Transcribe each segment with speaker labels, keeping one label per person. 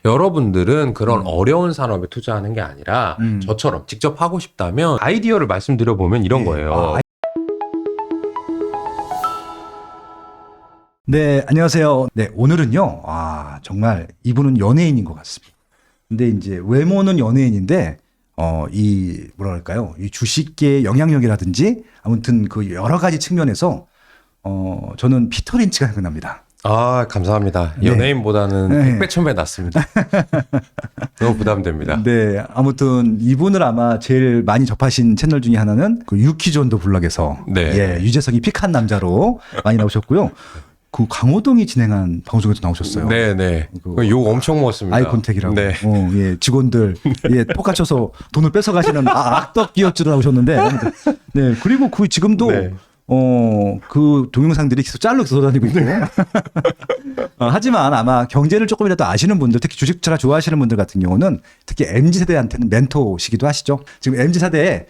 Speaker 1: 여러분들은 그런 어려운 산업에 투자하는 게 아니라 저처럼 직접 하고 싶다면 아이디어를 말씀드려보면 이런 거예요.
Speaker 2: 네, 안녕하세요. 네, 오늘은요, 정말 이분은 연예인인 것 같습니다. 근데 이제 외모는 연예인인데, 뭐랄까요, 이 주식계의 영향력이라든지 아무튼 그 여러 가지 측면에서, 저는 피터 린치가 생각납니다.
Speaker 1: 감사합니다.
Speaker 2: 네.
Speaker 1: 연예인보다는
Speaker 2: 네.
Speaker 1: 100배, 1000배 낫습니다. 너무 부담됩니다.
Speaker 2: 네, 아무튼 이분을 아마 제일 많이 접하신 채널 중에 하나는 그 유키존도 블럭에서
Speaker 1: 네.
Speaker 2: 유재석이 픽한 남자로 많이 나오셨고요. 그 강호동이 진행한 방송에도 나오셨어요.
Speaker 1: 네네. 욕 엄청 먹었습니다.
Speaker 2: 아이콘택이라고.
Speaker 1: 네.
Speaker 2: 직원들 포카쳐서 돈을 뺏어가시는 악덕 기업주로 나오셨는데. 네, 그리고 그 지금도
Speaker 1: 네.
Speaker 2: 그 동영상들이 계속 짤로 돌아다니고 있고. 하지만 아마 경제를 조금이라도 아시는 분들, 특히 주식 투자 좋아하시는 분들 같은 경우는 특히 MZ세대한테는 멘토시기도 하시죠. 지금 MZ세대에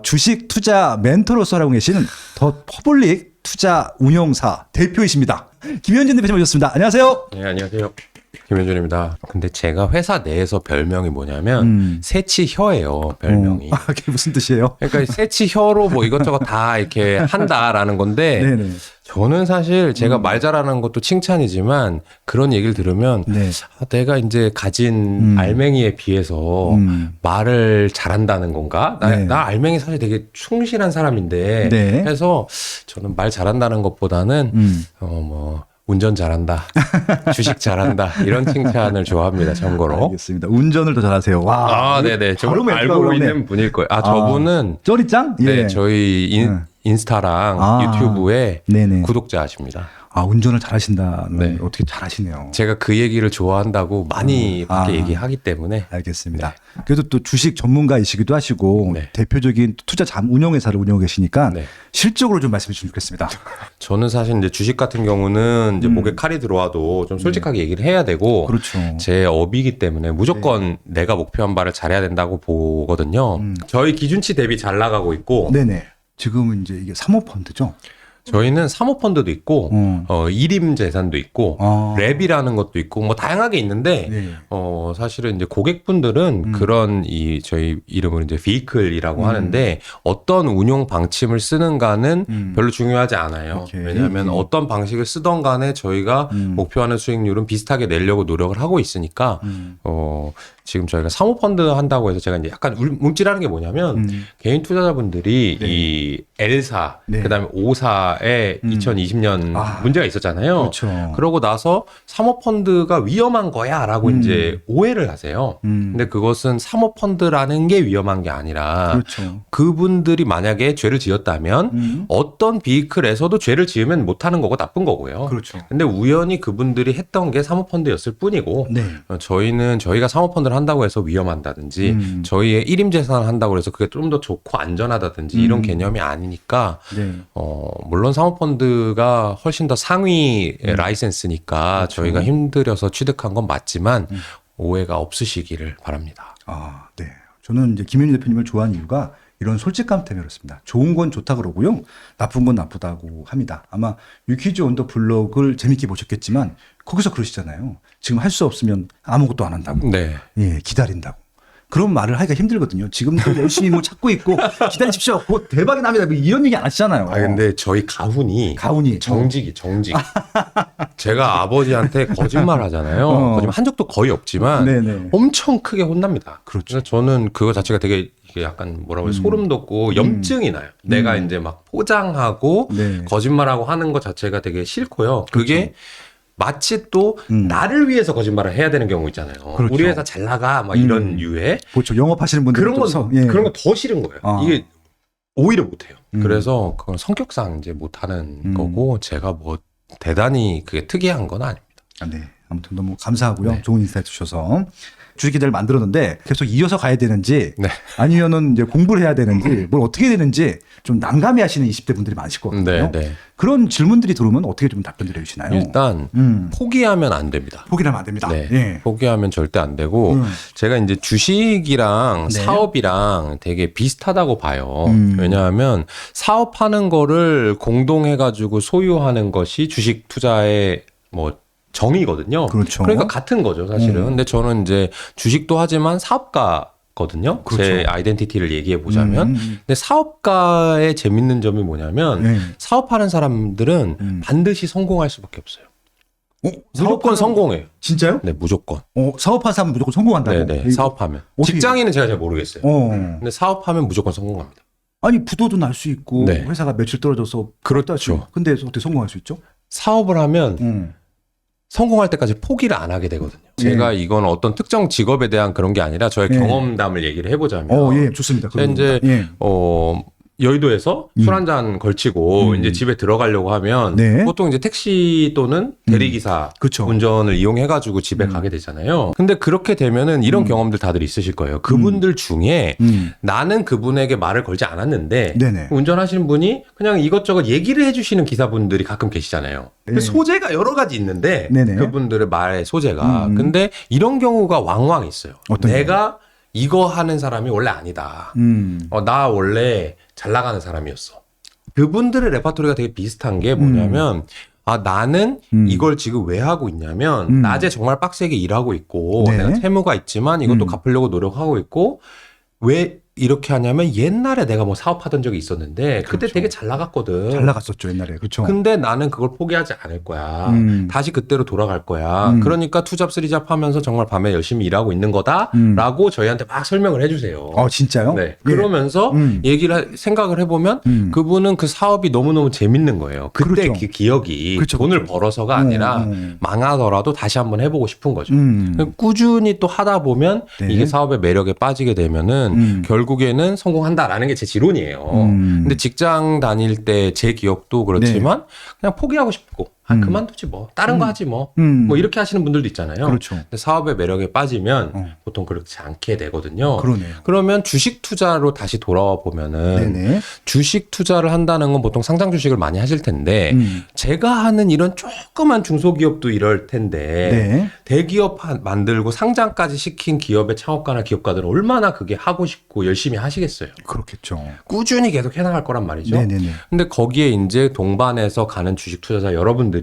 Speaker 2: 주식 투자 멘토로서 하고 계시는 더 퍼블릭 투자 운용사 대표이십니다. 김현준 대표님 모셨습니다. 안녕하세요.
Speaker 1: 네, 안녕하세요. 김현준입니다. 근데 제가 회사 내에서 별명이 뭐냐면 새치혀예요. 별명이.
Speaker 2: 그게 무슨 뜻이에요?
Speaker 1: 그러니까 새치혀로 뭐 이것저것 다 이렇게 한다라는 건데
Speaker 2: 네네.
Speaker 1: 저는 사실 제가 말 잘하는 것도 칭찬이지만 그런 얘기를 들으면
Speaker 2: 네.
Speaker 1: 내가 이제 가진 알맹이에 비해서 말을 잘한다는 건가?
Speaker 2: 네.
Speaker 1: 나 알맹이 사실 되게 충실한 사람인데
Speaker 2: 네.
Speaker 1: 해서 저는 말 잘한다는 것보다는 뭐 운전 잘한다, 주식 잘한다 이런 칭찬을 좋아합니다. 참고로.
Speaker 2: 알겠습니다. 운전을 더 잘하세요. 와.
Speaker 1: 네네. 저
Speaker 2: 바로 멘트가
Speaker 1: 알고
Speaker 2: 그러네.
Speaker 1: 있는 분일 거예요. 저분은
Speaker 2: 쩌리짱?
Speaker 1: 네, 저희 인스타랑 유튜브에
Speaker 2: 네네.
Speaker 1: 구독자십니다.
Speaker 2: 운전을 잘하신다는
Speaker 1: 네.
Speaker 2: 어떻게 잘하시네요.
Speaker 1: 제가 그 얘기를 좋아한다고 많이 밖에 얘기하기 때문에.
Speaker 2: 알겠습니다. 그래도 또 주식 전문가이시기도 하시고
Speaker 1: 네.
Speaker 2: 대표적인 투자 운용회사를 운영하고 계시니까
Speaker 1: 네.
Speaker 2: 실적으로 좀 말씀해 주시면 좋겠습니다.
Speaker 1: 저는 사실 이제 주식 같은 경우는 이제 목에 칼이 들어와도 좀 솔직하게 얘기를 해야 되고
Speaker 2: 그렇죠.
Speaker 1: 제 업이기 때문에 무조건 내가 목표한 바를 잘해야 된다고 보거든요. 저희 기준치 대비 잘 나가고 있고
Speaker 2: 네네. 지금은 이제 이게 사모펀드죠?
Speaker 1: 저희는 사모펀드도 있고 일임 재산도 있고 랩이라는 것도 있고 뭐 다양하게 있는데
Speaker 2: 네.
Speaker 1: 사실은 이제 고객분들은 그런 저희 이름을 이제 비클이라고 하는데 어떤 운용 방침을 쓰는가는 별로 중요하지 않아요.
Speaker 2: 오케이.
Speaker 1: 왜냐하면 어떤 방식을 쓰던 간에 저희가 목표하는 수익률은 비슷하게 내려고 노력을 하고 있으니까 지금 저희가 사모펀드 한다고 해서 제가 이제 약간 움찔하는 게 뭐냐면 개인 투자자분들이
Speaker 2: 네.
Speaker 1: 이 L사
Speaker 2: 네.
Speaker 1: 그다음에 O사에 2020년 문제가 있었잖아요.
Speaker 2: 그렇죠.
Speaker 1: 그러고 나서 사모펀드가 위험한 거야라고 이제 오해를 하세요. 근데 그것은 사모펀드라는 게 위험한 게 아니라
Speaker 2: 그렇죠.
Speaker 1: 그분들이 만약에 죄를 지었다면 어떤 비클에서도 죄를 지으면 못하는 거고 나쁜 거고요.
Speaker 2: 그렇죠.
Speaker 1: 근데 우연히 그분들이 했던 게 사모펀드였을 뿐이고
Speaker 2: 네.
Speaker 1: 저희가 사모펀드를 한다고 해서 위험한다든지 저희의 일임 재산을 한다고 해서 그게 좀 더 좋고 안전하다든지 이런 개념이 아니니까
Speaker 2: 네.
Speaker 1: 물론 사모펀드가 훨씬 더 상위 라이센스니까
Speaker 2: 그렇죠.
Speaker 1: 저희가 힘들여서 취득한 건 맞지만 오해가 없으시기를 바랍니다.
Speaker 2: 네. 저는 이제 김현희 대표님을 좋아하는 이유가 이런 솔직감 때문에 그렇습니다. 좋은 건 좋다 그러고요. 나쁜 건 나쁘다고 합니다. 아마 유퀴즈 온더 블록을 재밌게 보셨겠지만 거기서 그러시잖아요. 지금 할 수 없으면 아무것도 안 한다고.
Speaker 1: 네.
Speaker 2: 기다린다고. 그런 말을 하기가 힘들거든요. 지금도 열심히 뭐 찾고 있고 기다리십시오. 곧 대박이 납니다. 뭐 이런 얘기 안 하시잖아요.
Speaker 1: 근데 저희 가훈이 정직. 제가 아버지한테 거짓말 하잖아요. 거짓말 한 적도 거의 없지만
Speaker 2: 네네.
Speaker 1: 엄청 크게 혼납니다.
Speaker 2: 그렇죠.
Speaker 1: 그래서 저는 그거 자체가 되게 이게 약간 뭐라고 해요? 소름 돋고 염증이 나요. 내가 이제 막 포장하고
Speaker 2: 네.
Speaker 1: 거짓말하고 하는 것 자체가 되게 싫고요. 그게 마치 또 나를 위해서 거짓말을 해야 되는 경우 있잖아요.
Speaker 2: 그렇죠.
Speaker 1: 우리 회사 잘 나가 막 이런 유해
Speaker 2: 그렇죠. 영업하시는 분들
Speaker 1: 그런 거 더 싫은 거예요. 이게 오히려 못해요. 그래서 그건 성격상 이제 못하는 거고 제가 뭐 대단히 그게 특이한 건 아닙니다.
Speaker 2: 네. 아무튼 너무 감사하고요.
Speaker 1: 네.
Speaker 2: 좋은 인사이트 주셔서 주식 기대를 만들었는데 계속 이어서 가야 되는지
Speaker 1: 네.
Speaker 2: 아니면은 이제 공부를 해야 되는지 뭘 어떻게 해야 되는지 좀 난감해하시는 20대 분들이 많으실 것 같거든요.
Speaker 1: 네.
Speaker 2: 그런 질문들이 들어오면 어떻게 좀 답변 드려주시나요?
Speaker 1: 일단 포기하면 안 됩니다.
Speaker 2: 포기하면 안 됩니다.
Speaker 1: 네.
Speaker 2: 예.
Speaker 1: 포기하면 절대 안 되고 제가 이제 주식이랑
Speaker 2: 네.
Speaker 1: 사업이랑 되게 비슷하다고 봐요. 왜냐하면 사업하는 거를 공동해 가지고 소유하는 것이 주식 투자의 뭐 정의거든요.
Speaker 2: 그렇죠.
Speaker 1: 그러니까 같은 거죠, 사실은. 근데 저는 이제 주식도 하지만 사업가거든요.
Speaker 2: 그렇죠.
Speaker 1: 제 아이덴티티를 얘기해 보자면. 근데 사업가의 재밌는 점이 뭐냐면
Speaker 2: 네.
Speaker 1: 사업하는 사람들은 반드시 성공할 수밖에 없어요. 무조건
Speaker 2: 사업하는-
Speaker 1: 성공해요.
Speaker 2: 진짜요?
Speaker 1: 네, 무조건.
Speaker 2: 사업하는 사람은 무조건 성공한다고.
Speaker 1: 네네. 사업하면.
Speaker 2: 어떻게-
Speaker 1: 직장인은 제가 잘 모르겠어요.
Speaker 2: 어.
Speaker 1: 근데 사업하면 무조건 성공합니다.
Speaker 2: 아니 부도도 날 수 있고
Speaker 1: 네.
Speaker 2: 회사가 며칠 떨어져서
Speaker 1: 그렇죠.
Speaker 2: 근데 어떻게 성공할 수 있죠?
Speaker 1: 사업을 하면 성공할 때까지 포기를 안 하게 되거든요. 제가 이건 어떤 특정 직업에 대한 그런 게 아니라 저의
Speaker 2: 예.
Speaker 1: 경험담을 얘기를 해보자면
Speaker 2: 예, 좋습니다.
Speaker 1: 제가 이제
Speaker 2: 예.
Speaker 1: 여의도에서 술 한 잔 걸치고 이제 집에 들어가려고 하면
Speaker 2: 네.
Speaker 1: 보통 이제 택시 또는 대리기사
Speaker 2: 그쵸.
Speaker 1: 운전을 이용해가지고 집에 가게 되잖아요. 근데 그렇게 되면은 이런 경험들 다들 있으실 거예요. 그분들 중에 나는 그분에게 말을 걸지 않았는데
Speaker 2: 네네.
Speaker 1: 운전하시는 분이 그냥 이것저것 얘기를 해주시는 기사분들이 가끔 계시잖아요.
Speaker 2: 네.
Speaker 1: 그 소재가 여러 가지 있는데
Speaker 2: 네네.
Speaker 1: 그분들의 말의 소재가 근데 이런 경우가 왕왕 있어요.
Speaker 2: 어떤
Speaker 1: 내가 이거 하는 사람이 원래 아니다. 나 원래 잘 나가는 사람이었어. 그분들의 레파토리가 되게 비슷한 게 뭐냐면 나는 이걸 지금 왜 하고 있냐면 낮에 정말 빡세게 일하고 있고
Speaker 2: 네.
Speaker 1: 내가 채무가 있지만 이것도 갚으려고 노력하고 있고 왜 이렇게 하냐면 옛날에 내가 뭐 사업하던 적이 있었는데 그때
Speaker 2: 그렇죠.
Speaker 1: 되게 잘 나갔거든.
Speaker 2: 잘 나갔었죠 옛날에. 그렇죠.
Speaker 1: 근데 나는 그걸 포기하지 않을 거야. 다시 그때로 돌아갈 거야.
Speaker 2: 음.
Speaker 1: 그러니까 투잡 쓰리잡 하면서 정말 밤에 열심히 일하고 있는 거다라고 저희한테 막 설명을 해주세요.
Speaker 2: 진짜요?
Speaker 1: 네.
Speaker 2: 예.
Speaker 1: 그러면서 생각을 해보면 그분은 그 사업이 너무너무 재밌는 거예요. 그때
Speaker 2: 그렇죠.
Speaker 1: 그 기억이
Speaker 2: 그렇죠,
Speaker 1: 돈을
Speaker 2: 그렇죠.
Speaker 1: 벌어서가 아니라 망하더라도 다시 한번 해보고 싶은 거죠. 꾸준히 또 하다 보면
Speaker 2: 네.
Speaker 1: 이게 사업의 매력에 빠지게 되면은 결국에는 성공한다라는 게 제 지론이에요. 근데 직장 다닐 때 제 기억도 그렇지만 그냥 포기하고 싶고 그만두지 뭐 다른 거 하지 뭐 이렇게 하시는 분들도 있잖아요.
Speaker 2: 그렇죠.
Speaker 1: 근데 사업의 매력에 빠지면 보통 그렇지 않게 되거든요.
Speaker 2: 그러네요.
Speaker 1: 그러면 주식 투자로 다시 돌아와 보면은
Speaker 2: 네네.
Speaker 1: 주식 투자를 한다는 건 보통 상장 주식을 많이 하실 텐데 제가 하는 이런 조그만 중소기업도 이럴 텐데
Speaker 2: 네.
Speaker 1: 대기업 만들고 상장까지 시킨 기업의 창업가나 기업가들은 얼마나 그게 하고 싶고 열심히 하시겠어요.
Speaker 2: 그렇겠죠.
Speaker 1: 꾸준히 계속 해나갈 거란 말이죠.
Speaker 2: 네네네.
Speaker 1: 근데 거기에 이제 동반해서 가는 주식 투자자 여러분들이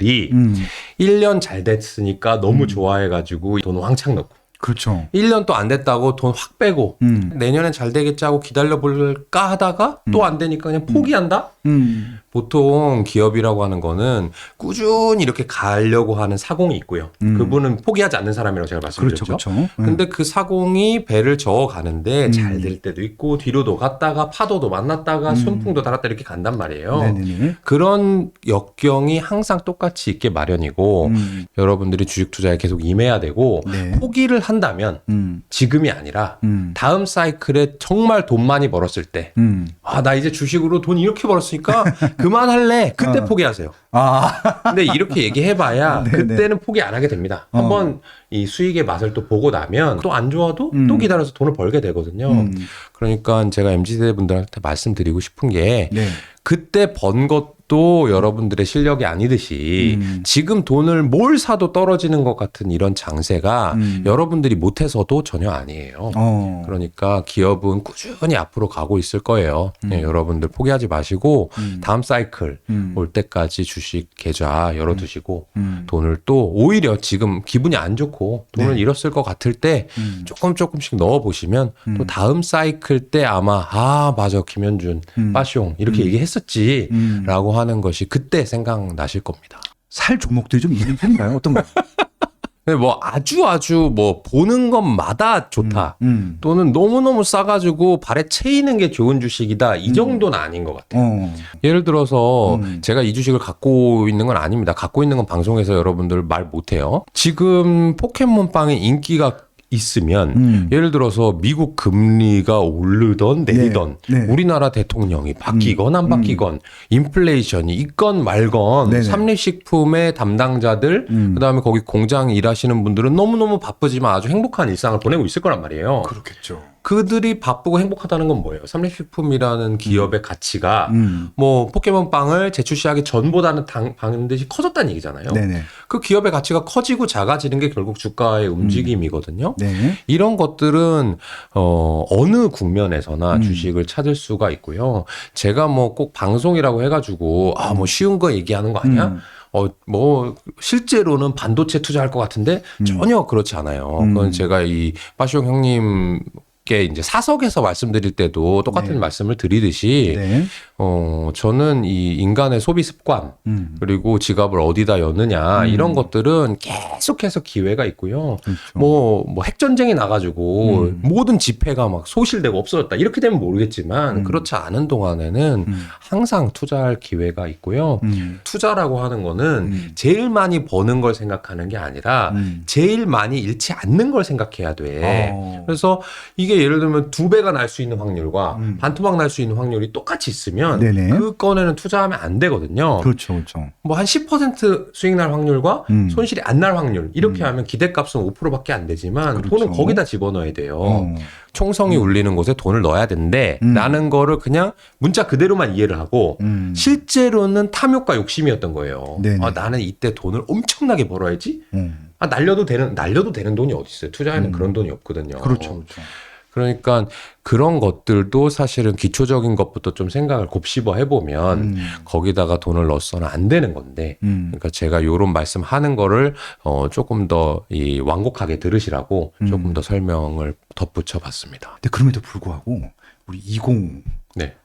Speaker 1: 1년 잘 됐으니까 너무 좋아해가지고 돈 왕창 넣고
Speaker 2: 그렇죠.
Speaker 1: 1년 또 안 됐다고 돈 확 빼고 내년엔 잘 되겠지 하고 기다려볼까 하다가 또 안 되니까 그냥 포기한다? 보통 기업이라고 하는 거는 꾸준히 이렇게 가려고 하는 사공이 있고요. 그분은 포기하지 않는 사람이라고 제가 말씀드렸죠.
Speaker 2: 그렇죠. 그렇죠.
Speaker 1: 근데 그 사공이 배를 저어 가는데 잘 될 때도 있고 뒤로도 갔다가 파도도 만났다가 순풍도 달았다 이렇게 간단 말이에요.
Speaker 2: 네네네.
Speaker 1: 그런 역경이 항상 똑같이 있게 마련이고 여러분들이 주식 투자에 계속 임해야 되고
Speaker 2: 네.
Speaker 1: 포기를 한다면 지금이 아니라 다음 사이클에 정말 돈 많이 벌었을 때 나 이제 주식으로 돈 이렇게 벌었으니까 그만할래. 그때 포기하세요. 근데 이렇게 얘기해봐야
Speaker 2: 네네.
Speaker 1: 그때는 포기 안 하게 됩니다. 한번 이 수익의 맛을 또 보고 나면 또 안 좋아도 또 기다려서 돈을 벌게 되거든요. 그러니까 제가 MZ세대 분들한테 말씀드리고 싶은 게
Speaker 2: 네.
Speaker 1: 그때 번 것도 여러분들의 실력이 아니듯이 지금 돈을 뭘 사도 떨어지는 것 같은 이런 장세가 여러분들이 못해서도 전혀 아니에요. 그러니까 기업은 꾸준히 앞으로 가고 있을 거예요. 네, 여러분들 포기하지 마시고 다음 사이클 올 때까지 주식 계좌 열어두시고 돈을 또 오히려 지금 기분이 안 좋고 돈을
Speaker 2: 네.
Speaker 1: 잃었을 것 같을 때 조금씩 넣어보시면 또 다음 사이클 때 아마 맞아 김현준 빠숑 이렇게 얘기했었지라고 하는 것이 그때 생각나실 겁니다.
Speaker 2: 살 종목들이 좀 있는 편인가요? 어떤가요?
Speaker 1: 근데 뭐 아주 뭐 보는 것마다 좋다. 또는 너무너무 싸가지고 발에 채이는 게 좋은 주식이다. 이 정도는 아닌 것 같아요. 예를 들어서 제가 이 주식을 갖고 있는 건 아닙니다. 갖고 있는 건 방송에서 여러분들 말 못해요. 지금 포켓몬빵의 인기가 있으면 예를 들어서 미국 금리가 오르던 내리던
Speaker 2: 네.
Speaker 1: 우리나라 대통령이 바뀌건 안 바뀌건 인플레이션이 있건 말건
Speaker 2: 네네.
Speaker 1: 삼립식품의 담당자들 그다음에 거기 공장 일하시는 분들은 너무너무 바쁘지만 아주 행복한 일상을 보내고 있을 거란 말이에요.
Speaker 2: 그렇겠죠.
Speaker 1: 그들이 바쁘고 행복하다는 건 뭐예요? 삼립식품이라는 기업의 가치가 뭐 포켓몬빵을 재출시하기 전보다는 반드시 커졌다는 얘기잖아요.
Speaker 2: 네네.
Speaker 1: 그 기업의 가치가 커지고 작아지는 게 결국 주가의 움직임이거든요.
Speaker 2: 네.
Speaker 1: 이런 것들은 어느 국면에서나 주식을 찾을 수가 있고요. 제가 뭐 꼭 방송이라고 해가지고 뭐 쉬운 거 얘기하는 거 아니야? 뭐 실제로는 반도체 투자할 것 같은데 전혀 그렇지 않아요. 그건 제가 이 빠숑 형님께 이제 사석에서 말씀드릴 때도 똑같은
Speaker 2: 네.
Speaker 1: 말씀을 드리듯이
Speaker 2: 네.
Speaker 1: 저는 이 인간의 소비 습관 그리고 지갑을 어디다 여느냐 이런 것들은 계속해서 기회가 있고요.
Speaker 2: 그렇죠.
Speaker 1: 뭐 핵전쟁이 나가지고 모든 지폐가 막 소실되고 없어졌다 이렇게 되면 모르겠지만 그렇지 않은 동안에는 항상 투자할 기회가 있고요. 투자라고 하는 거는 제일 많이 버는 걸 생각하는 게 아니라 제일 많이 잃지 않는 걸 생각해야 돼. 그래서 이게 예를 들면 2배가 날 수 있는 확률과 반토막 날 수 있는 확률이 똑같이 있으면
Speaker 2: 네네.
Speaker 1: 그 건에는 투자하면 안 되거든요.
Speaker 2: 그렇죠, 그렇죠.
Speaker 1: 뭐 한 10% 수익 날 확률과 손실이 안 날 확률 이렇게 하면 기대값은 5%밖에 안 되지만
Speaker 2: 그렇죠.
Speaker 1: 돈은 거기다 집어넣어야 돼요. 총성이 울리는 곳에 돈을 넣어야 된대 라는 거를 그냥 문자 그대로만 이해를 하고 실제로는 탐욕과 욕심이었던 거예요.
Speaker 2: 네네.
Speaker 1: 나는 이때 돈을 엄청나게 벌어야지. 날려도 되는 돈이 어디 있어요. 투자에는 그런 돈이 없거든요.
Speaker 2: 그렇죠, 그렇죠.
Speaker 1: 그러니까 그런 것들도 사실은 기초적인 것부터 좀 생각을 곱씹어 해보면 거기다가 돈을 넣어서는 안 되는 건데 그러니까 제가 요런 말씀하는 거를 조금 더 이 완곡하게 들으시라고 조금 더 설명을 덧붙여 봤습니다.
Speaker 2: 근데 그럼에도 불구하고 우리 20
Speaker 1: 네.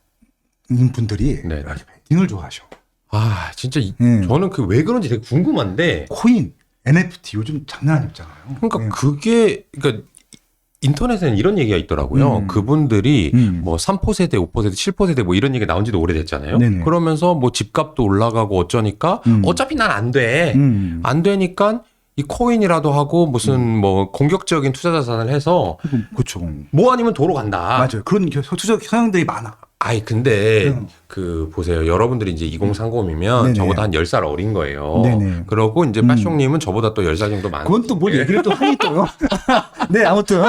Speaker 2: 분들이
Speaker 1: 네.
Speaker 2: 베팅을 좋아하셔.
Speaker 1: 아 진짜
Speaker 2: 네.
Speaker 1: 저는 그 왜 그런지 되게 궁금한데
Speaker 2: 코인, NFT 요즘 장난 아니었잖아요.
Speaker 1: 그러니까
Speaker 2: 네.
Speaker 1: 그게 그러니까 인터넷에는 이런 얘기가 있더라고요. 그분들이 뭐 3% 세대, 5% 세대, 7% 세대 뭐 이런 얘기 나온 지도 오래됐잖아요.
Speaker 2: 네네.
Speaker 1: 그러면서 뭐 집값도 올라가고 어쩌니까 어차피 난 안 돼. 안 되니까 이 코인이라도 하고 무슨 뭐 공격적인 투자 자산을 해서
Speaker 2: 그렇죠.
Speaker 1: 뭐 아니면 도로 간다.
Speaker 2: 맞아요. 그런 투자 성향들이 많아.
Speaker 1: 아이 근데 그 보세요. 여러분들이 이제 2030이면
Speaker 2: 네네.
Speaker 1: 저보다 한 10살 어린 거예요.
Speaker 2: 네네.
Speaker 1: 그러고 이제 빠숑님은 저보다 또 10살 정도 많아요.
Speaker 2: 그건 또 뭘 얘기를 또 하니 또요. 네, 아무튼.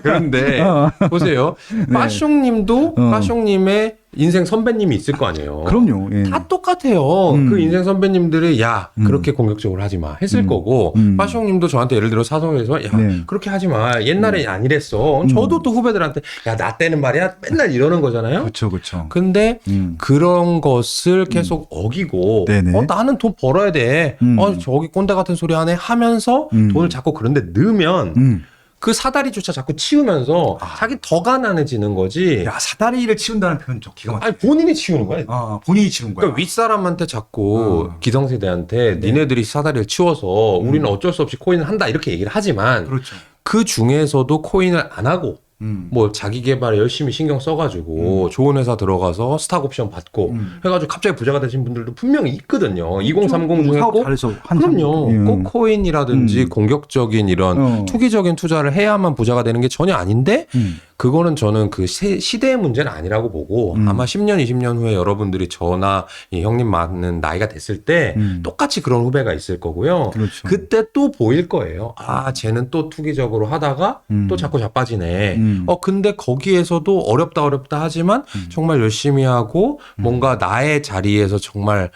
Speaker 1: 그런데 보세요. 빠숑님도 빠숑님의 인생 선배님이 있을 거 아니에요.
Speaker 2: 그럼요. 예.
Speaker 1: 다 똑같아요. 그 인생 선배님들이 야 그렇게 공격적으로 하지 마 했을 거고 빠숑님도 저한테 예를 들어 사석에서 야
Speaker 2: 네.
Speaker 1: 그렇게 하지 마 옛날에 안 이랬어. 저도 또 후배들한테 야 나 때는 말이야 맨날 이러는 거잖아요.
Speaker 2: 그렇죠, 그렇죠.
Speaker 1: 근데 그런 것을 계속 어기고
Speaker 2: 네네.
Speaker 1: 나는 돈 벌어야 돼. 저기 꼰대 같은 소리 하네 하면서 돈을 자꾸 그런데 넣으면 그 사다리조차 자꾸 치우면서 자기 더 가난해지는 거지.
Speaker 2: 야, 사다리를 치운다는 표현 좀 기가 막혀.
Speaker 1: 아니 본인이 치우는 거야.
Speaker 2: 본인이 치운 거야.
Speaker 1: 그러니까 윗사람한테 자꾸 기성세대한테 니네들이 사다리를 치워서 우리는 어쩔 수 없이 코인을 한다 이렇게 얘기를 하지만
Speaker 2: 그렇죠.
Speaker 1: 그 중에서도 코인을 안 하고 뭐 자기 개발에 열심히 신경 써가지고 좋은 회사 들어가서 스탁 옵션 받고 해가지고 갑자기 부자가 되신 분들도 분명히 있거든요. 2030 중에
Speaker 2: 사업
Speaker 1: 꼭
Speaker 2: 잘해서 한
Speaker 1: 그럼요.
Speaker 2: 사람.
Speaker 1: 꼭 코인이라든지 공격적인 이런 투기적인 투자를 해야만 부자가 되는 게 전혀 아닌데 그거는 저는 그 시대의 문제는 아니라고 보고 아마 10년, 20년 후에 여러분들이 저나 이 형님 맞는 나이가 됐을 때 똑같이 그런 후배가 있을 거고요.
Speaker 2: 그렇죠.
Speaker 1: 그때 또 보일 거예요. 아, 쟤는 또 투기적으로 하다가 또 자꾸 자빠지네. 근데 거기에서도 어렵다 하지만 정말 열심히 하고 뭔가 나의 자리에서 정말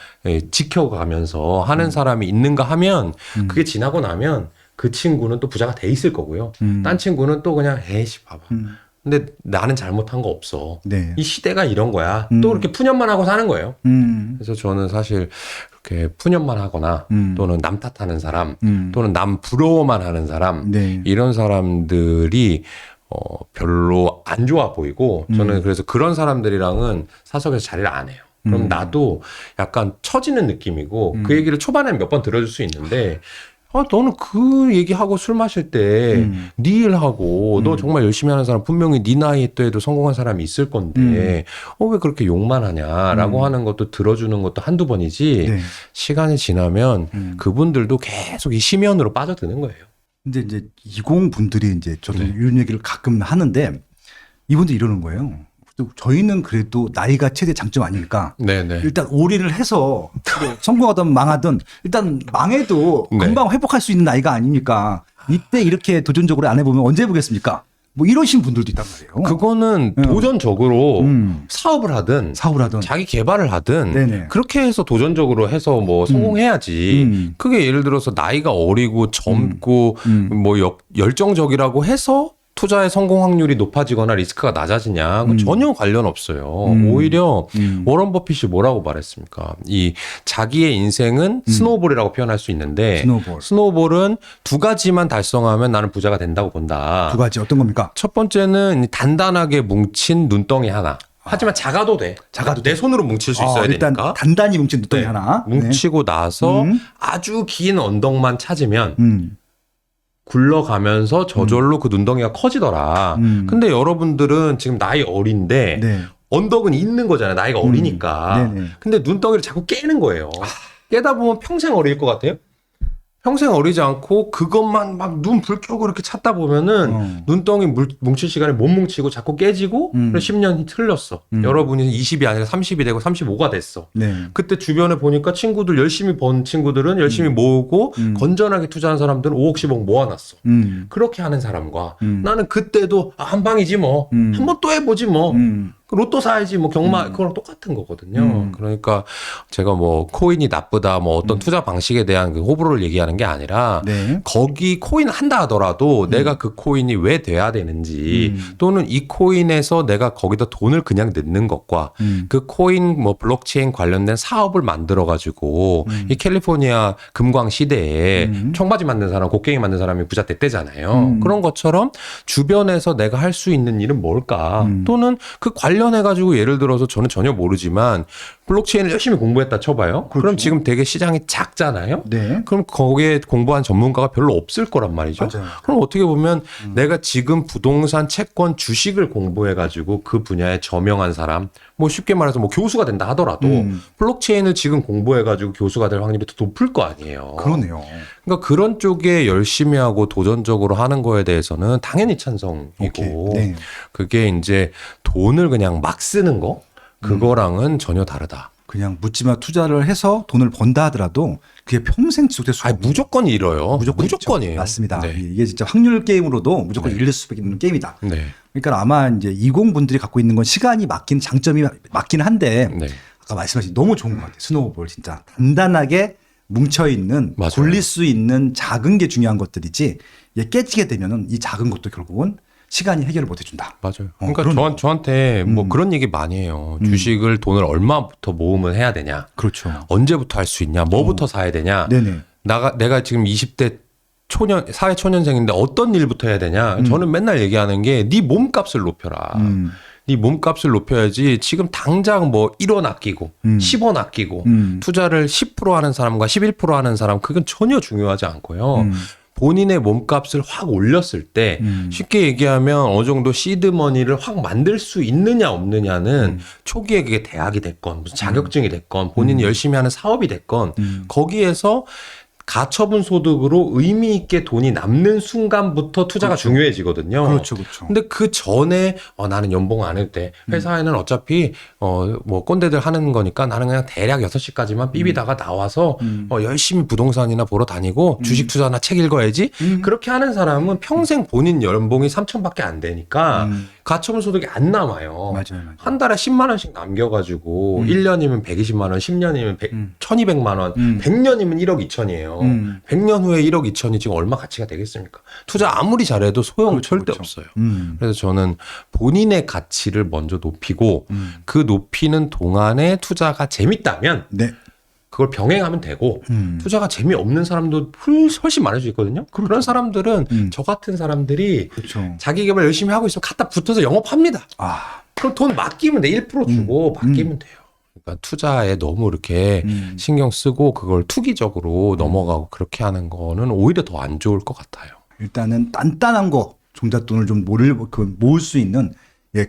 Speaker 1: 지켜가면서 하는 사람이 있는가 하면 그게 지나고 나면 그 친구는 또 부자가 돼 있을 거고요. 딴 친구는 또 그냥 에이씨 봐봐. 근데 나는 잘못한 거 없어.
Speaker 2: 네.
Speaker 1: 이 시대가 이런 거야. 또 그렇게 푸념만 하고 사는 거예요. 그래서 저는 사실 그렇게 푸념만 하거나 또는 남 탓하는 사람 또는 남 부러워만 하는 사람
Speaker 2: 네.
Speaker 1: 이런 사람들이 별로 안 좋아 보이고 저는 그래서 그런 사람들이랑은 사석에서 자리를 안 해요. 그럼 나도 약간 처지는 느낌이고 그 얘기를 초반에 몇 번 들어줄 수 있는데 너는 그 얘기하고 술 마실 때 네 일하고 너 정말 열심히 하는 사람 분명히 네 나이 때에도 성공한 사람이 있을 건데 왜 그렇게 욕만 하냐라고 하는 것도 들어주는 것도 한두 번이지
Speaker 2: 네.
Speaker 1: 시간이 지나면 그분들도 계속 이 심연으로 빠져드는 거예요.
Speaker 2: 근데 이제 20 분들이 이제 저도 이런 얘기를 가끔 하는데 이분들 이러는 거예요. 또 저희는 그래도 나이가 최대 장점 아닐까.
Speaker 1: 네네.
Speaker 2: 일단 올인을 해서 성공하든 망하든 일단 망해도
Speaker 1: 네.
Speaker 2: 금방 회복할 수 있는 나이가 아니니까 이때 이렇게 도전적으로 안 해보면 언제 해보겠습니까? 뭐 이러신 분들도 있단 말이에요.
Speaker 1: 그거는 도전적으로 사업을 하든
Speaker 2: 사업을 하든
Speaker 1: 자기 개발을 하든
Speaker 2: 네네.
Speaker 1: 그렇게 해서 도전적으로 해서 뭐 성공해야지. 그게 예를 들어서 나이가 어리고 젊고 뭐 열정적이라고 해서 투자의 성공 확률이 높아지거나 리스크가 낮아지냐? 그건 전혀 관련 없어요. 오히려 워런 버핏이 뭐라고 말했습니까? 이 자기의 인생은 스노우볼이라고 표현할 수 있는데 스노우볼은 두 가지만 달성하면 나는 부자가 된다고 본다.
Speaker 2: 두 가지 어떤 겁니까?
Speaker 1: 첫 번째는 단단하게 뭉친 눈덩이 하나. 하지만 작아도 돼. 작아도 내 손으로 뭉칠 수 있어야
Speaker 2: 일단
Speaker 1: 되니까.
Speaker 2: 단단히 뭉친 눈덩이
Speaker 1: 네.
Speaker 2: 하나.
Speaker 1: 뭉치고 나서 아주 긴 언덕만 찾으면 굴러가면서 저절로 그 눈덩이가 커지더라. 근데 여러분들은 지금 나이 어린데
Speaker 2: 네.
Speaker 1: 언덕은 있는 거잖아요. 나이가 어리니까.
Speaker 2: 네네.
Speaker 1: 근데 눈덩이를 자꾸 깨는 거예요. 깨다 보면 평생 어릴 것 같아요. 평생 어리지 않고 그것만 막 눈 불 켜고 이렇게 찾다 보면은 눈덩이 뭉칠 시간에 못 뭉치고 자꾸 깨지고 그래서 10년이 틀렸어. 여러분이 20이 아니라 30이 되고 35가 됐어.
Speaker 2: 네.
Speaker 1: 그때 주변에 보니까 친구들 열심히 번 친구들은 열심히 모으고 건전하게 투자한 사람들은 5억 10억 모아놨어. 그렇게 하는 사람과 나는 그때도 한 방이지 뭐 한 번 또 해보지 뭐 로또 사야지 뭐 경마 그거랑 똑같은 거거든요. 그러니까 제가 뭐 코인이 나쁘다 뭐 어떤 투자 방식에 대한 그 호불호를 얘기하는 게 아니라
Speaker 2: 네.
Speaker 1: 거기 코인 한다 하더라도 내가 그 코인이 왜 돼야 되는지 또는 이 코인에서 내가 거기다 돈을 그냥 넣는 것과 그 코인 뭐 블록체인 관련된 사업을 만들어 가지고 이 캘리포니아 금광 시대에 청바지 만든 사람, 곡괭이 만든 사람이 부자 됐대잖아요. 그런 것처럼 주변에서 내가 할 수 있는 일은 뭘까? 또는 그 관련해가지고 예를 들어서 저는 전혀 모르지만 블록체인을 열심히 공부했다 쳐봐요.
Speaker 2: 그렇죠.
Speaker 1: 그럼 지금 되게 시장이 작잖아요.
Speaker 2: 네.
Speaker 1: 그럼 거기에 공부한 전문가가 별로 없을 거란 말이죠.
Speaker 2: 맞아요.
Speaker 1: 그럼 어떻게 보면 내가 지금 부동산, 채권, 주식을 공부해가지고 그 분야에 저명한 사람, 뭐 쉽게 말해서 뭐 교수가 된다 하더라도 블록체인을 지금 공부해가지고 교수가 될 확률이 더 높을 거 아니에요.
Speaker 2: 그러네요.
Speaker 1: 그러니까 그런 쪽에 열심히 하고 도전적으로 하는 거에 대해서는 당연히 찬성이고
Speaker 2: 오케이. 네.
Speaker 1: 그게 이제 돈을 그냥 막 쓰는 거 그거랑은 전혀 다르다.
Speaker 2: 그냥 묻지마 투자를 해서 돈을 번다 하더라도 그게 평생 지속될 수가 없는
Speaker 1: 무조건 잃어요.
Speaker 2: 무조건이죠.
Speaker 1: 무조건이에요.
Speaker 2: 맞습니다.
Speaker 1: 네.
Speaker 2: 이게 진짜 확률 게임으로도 무조건
Speaker 1: 네.
Speaker 2: 잃을 수밖에 없는 게임이다.
Speaker 1: 네.
Speaker 2: 그러니까 아마 이제 20분들이 갖고 있는 건 시간이 막힌 장점이 맞긴 한데
Speaker 1: 네.
Speaker 2: 아까 말씀하신 너무 좋은 것 같아요. 스노우볼 진짜 단단하게 뭉쳐 있는
Speaker 1: 맞아요.
Speaker 2: 굴릴 수 있는 작은 게 중요한 것들이지 이게 깨지게 되면은 이 작은 것도 결국은 시간이 해결을 못 해준다.
Speaker 1: 맞아요. 그러니까
Speaker 2: 그러네요.
Speaker 1: 저한테 뭐 그런 얘기 많이 해요. 주식을 돈을 얼마부터 모으면 해야 되냐?
Speaker 2: 그렇죠.
Speaker 1: 언제부터 할 수 있냐? 뭐부터 사야 되냐?
Speaker 2: 네네.
Speaker 1: 내가 지금 20대 사회 초년생인데 어떤 일부터 해야 되냐? 저는 맨날 얘기하는 게 네 몸값을 높여라. 네 몸값을 높여야지 지금 당장 뭐 1원 아끼고 10원 아끼고 투자를 10% 하는 사람과 11% 하는 사람 그건 전혀 중요하지 않고요. 본인의 몸값을 확 올렸을 때 쉽게 얘기하면 어느 정도 시드머니를 확 만들 수 있느냐 없느냐는 초기에 그게 대학이 됐건 무슨 자격증이 됐건 본인이 열심히 하는 사업이 됐건 거기에서 가처분 소득으로 의미 있게 돈이 남는 순간부터 투자가
Speaker 2: 그렇죠.
Speaker 1: 중요해지거든요.
Speaker 2: 그렇죠, 그렇죠.
Speaker 1: 근데 그 전에 나는 연봉 안 해도 돼. 회사에는 어차피 뭐 꼰대들 하는 거니까 나는 그냥 대략 6시까지만 삐비다가 나와서 열심히 부동산이나 보러 다니고 주식 투자나 책 읽어야지. 그렇게 하는 사람은 평생 본인 연봉이 3천밖에 안 되니까 가처분 소득이 안 남아요.
Speaker 2: 맞아요.
Speaker 1: 한 달에 10만 원씩 남겨가지고 1년이면 120만 원, 10년이면 1200만 원, 100년이면 1억 2천이에요. 100년 후에 1억 2천이 지금 얼마 가치가 되겠습니까? 투자 아무리 잘해도 소용 절대 없어요. 그래서 저는 본인의 가치를 먼저 높이고 그 높이는 동안에 투자가 재밌다면
Speaker 2: 네.
Speaker 1: 그걸 병행하면 되고 투자가 재미없는 사람도 훨씬 많을 수 있거든요. 그런 사람들은 저 같은 사람들이
Speaker 2: 그렇죠.
Speaker 1: 자기 개발 열심히 하고 있으면 갖다 붙어서 영업합니다. 그럼 돈 맡기면 돼. 1% 주고 맡기면 돼요. 그러니까 투자에 너무 이렇게 신경 쓰고 그걸 투기적으로 넘어가고 그렇게 하는 거는 오히려 더 안 좋을 것 같아요.
Speaker 2: 일단은 단단한 거 종잣돈을 좀 모을 수 있는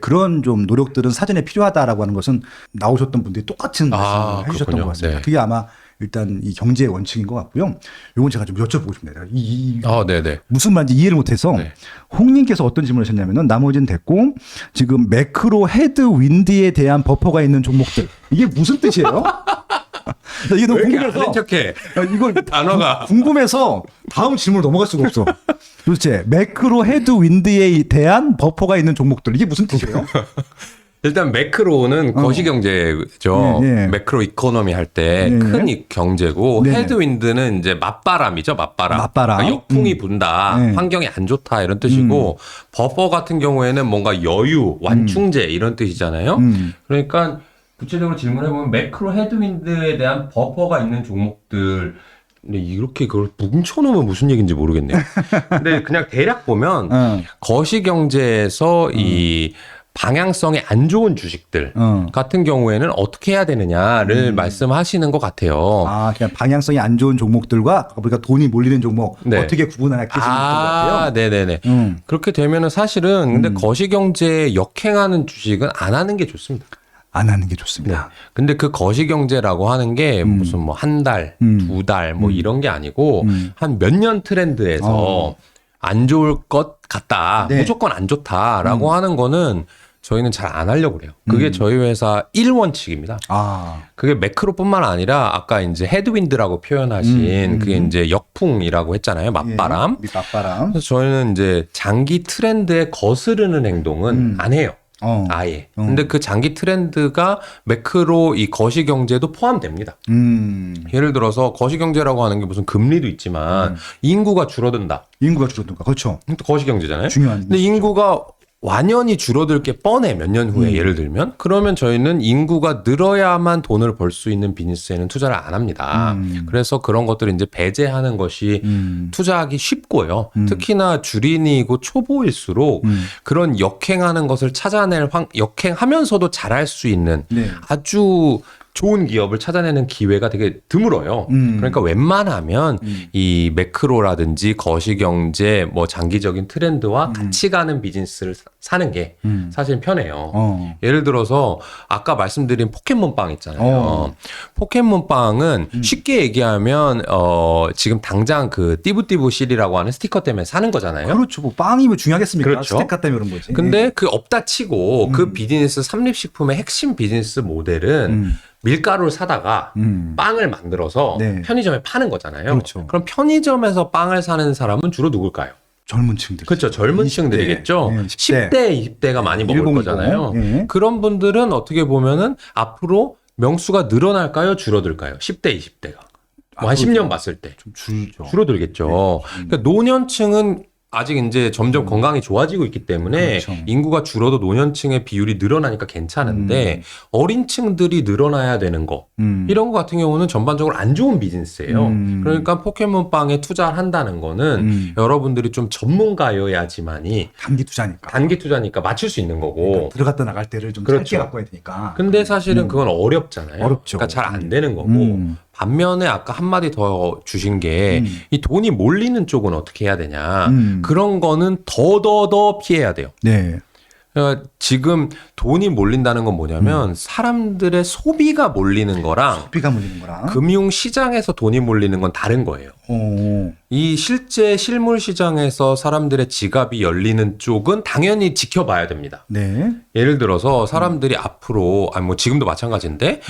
Speaker 2: 그런 좀 노력들은 사전에 필요하다라고 하는 것은 나오셨던 분들이 똑같은 말씀을 해주셨던
Speaker 1: 그렇군요.
Speaker 2: 것 같습니다.
Speaker 1: 네.
Speaker 2: 그게 아마 일단 이 경제의 원칙인 것 같고요. 이건 제가 좀 여쭤보고 싶네요.
Speaker 1: 네네.
Speaker 2: 무슨 말인지 이해를 못해서
Speaker 1: 네.
Speaker 2: 홍님께서 어떤 질문을 하셨냐면은 나머지는 됐고 지금 매크로 헤드 윈드에 대한 버퍼가 있는 종목들 이게 무슨 뜻이에요? 이게 너무 궁금해서
Speaker 1: 아는 척해.
Speaker 2: 이걸
Speaker 1: 단어가
Speaker 2: 궁금해서 다음 질문으로 넘어갈 수가 없어. 도대체 매크로 헤드 윈드에 대한 버퍼가 있는 종목들 이게 무슨 뜻이에요?
Speaker 1: 일단 매크로는 거시경제죠.
Speaker 2: 네, 네.
Speaker 1: 매크로 이코노미 할 때
Speaker 2: 네.
Speaker 1: 큰 경제고
Speaker 2: 네.
Speaker 1: 헤드윈드는 이제 맞바람이죠. 맞바람.
Speaker 2: 맞바람.
Speaker 1: 그러니까 역풍이 분다.
Speaker 2: 네.
Speaker 1: 환경이 안 좋다 이런 뜻이고 버퍼 같은 경우에는 뭔가 여유, 완충제 이런 뜻이잖아요. 그러니까 구체적으로 질문해 보면 매크로 헤드윈드에 대한 버퍼가 있는 종목들. 근데 이렇게 그걸 뭉쳐놓으면 무슨 얘기인지 모르겠네요. 근데 그냥 대략 보면 거시경제에서 이 방향성이 안 좋은 주식들 같은 경우에는 어떻게 해야 되느냐를 말씀하시는 것 같아요.
Speaker 2: 아, 그냥 방향성이 안 좋은 종목들과 우리가 돈이 몰리는 종목
Speaker 1: 네.
Speaker 2: 어떻게 구분하나 계시는 것 같아요.
Speaker 1: 네네네. 그렇게 되면은 사실은 근데 거시경제에 역행하는 주식은 안 하는 게 좋습니다.
Speaker 2: 안 하는 게 좋습니다.
Speaker 1: 근데 그 거시경제라고 하는 게 무슨 뭐 한 달, 두 달 뭐 이런 게 아니고 한 몇 년 트렌드에서 안 좋을 것 같다.
Speaker 2: 네.
Speaker 1: 무조건 안 좋다라고 하는 거는 저희는 잘 안 하려고 그래요. 그게 저희 회사 1원칙입니다.
Speaker 2: 아,
Speaker 1: 그게 매크로뿐만 아니라 아까 이제 헤드윈드라고 표현하신 그게 이제 역풍이라고 했잖아요. 맞바람.
Speaker 2: 예, 맞바람.
Speaker 1: 그래서 저희는 이제 장기 트렌드에 거스르는 행동은 안 해요. 아예. 근데 그 장기 트렌드가 매크로 이 거시경제도 포함됩니다. 예를 들어서 거시경제라고 하는 게 무슨 금리도 있지만 인구가 줄어든다.
Speaker 2: 인구가 줄어든가. 그렇죠.
Speaker 1: 또 거시경제잖아요.
Speaker 2: 중요한
Speaker 1: 근데 인구가 완연히 줄어들 게 뻔해 몇 년 후에 예를 들면 그러면 저희는 인구가 늘어야만 돈을 벌 수 있는 비즈니스에는 투자를 안 합니다. 그래서 그런 것들을 이제 배제하는 것이 투자하기 쉽고요. 특히나 주린이고 초보일수록 그런 역행하는 것을 찾아낼 역행하면서도 잘할 수 있는
Speaker 2: 네.
Speaker 1: 아주 좋은 기업을 찾아내는 기회가 되게 드물어요. 그러니까 웬만하면 이 매크로라든지 거시경제 뭐 장기적인 트렌드와 같이 가는 비즈니스를 사는 게 사실 편해요. 예를 들어서 아까 말씀드린 포켓몬빵 있잖아요. 포켓몬빵은 쉽게 얘기하면 지금 당장 그 띠부띠부실이라고 하는 스티커 때문에 사는 거잖아요.
Speaker 2: 그렇죠. 뭐 빵이 뭐 중요하겠습니까?
Speaker 1: 그렇죠.
Speaker 2: 스테카 때문에 그런 거지.
Speaker 1: 근데 그 없다 치고 그 비즈니스 삼립식품의 핵심 비즈니스 모델은 밀가루를 사다가 빵을 만들어서
Speaker 2: 네.
Speaker 1: 편의점에 파는 거잖아요.
Speaker 2: 그렇죠.
Speaker 1: 그럼 편의점에서 빵을 사는 사람은 주로 누굴까요?
Speaker 2: 젊은 층들.
Speaker 1: 그렇죠. 젊은
Speaker 2: 20대,
Speaker 1: 층들이겠죠.
Speaker 2: 네, 10대.
Speaker 1: 10대, 20대가 많이 먹을
Speaker 2: 1020.
Speaker 1: 거잖아요.
Speaker 2: 네.
Speaker 1: 그런 분들은 어떻게 보면은 앞으로 명수가 늘어날까요? 줄어들까요? 10대, 20대가. 뭐 한 10년 봤을 때.
Speaker 2: 좀 줄죠.
Speaker 1: 줄어들겠죠. 그러니까 노년층은 아직 이제 점점 건강이 좋아지고 있기 때문에
Speaker 2: 그렇죠.
Speaker 1: 인구가 줄어도 노년층의 비율이 늘어나니까 괜찮은데 어린 층들이 늘어나야 되는 거 이런 거 같은 경우는 전반적으로 안 좋은 비즈니스예요. 그러니까 포켓몬빵에 투자를 한다는 거는 여러분들이 좀 전문가여야지만이
Speaker 2: 단기 투자니까.
Speaker 1: 단기 투자니까 맞출 수 있는 거고.
Speaker 2: 그러니까 들어갔다 나갈 때를 좀
Speaker 1: 그렇죠.
Speaker 2: 짧게 갖고 해야 되니까.
Speaker 1: 근데 사실은 그건 어렵잖아요.
Speaker 2: 어렵죠.
Speaker 1: 그러니까 잘 안 되는 거고. 반면에 아까 한마디 더 주신 게 이 돈이 몰리는 쪽은 어떻게 해야 되냐. 그런 거는 더 피해야 돼요.
Speaker 2: 네.
Speaker 1: 그러니까 지금 돈이 몰린다는 건 뭐냐면 사람들의 소비가 몰리는 거랑
Speaker 2: 소비가 몰리는 거랑.
Speaker 1: 금융 시장에서 돈이 몰리는 건 다른 거예요. 이 실제 실물 시장에서 사람들의 지갑이 열리는 쪽은 당연히 지켜봐야 됩니다.
Speaker 2: 네.
Speaker 1: 예를 들어서 사람들이 앞으로 뭐 지금도 마찬가지인데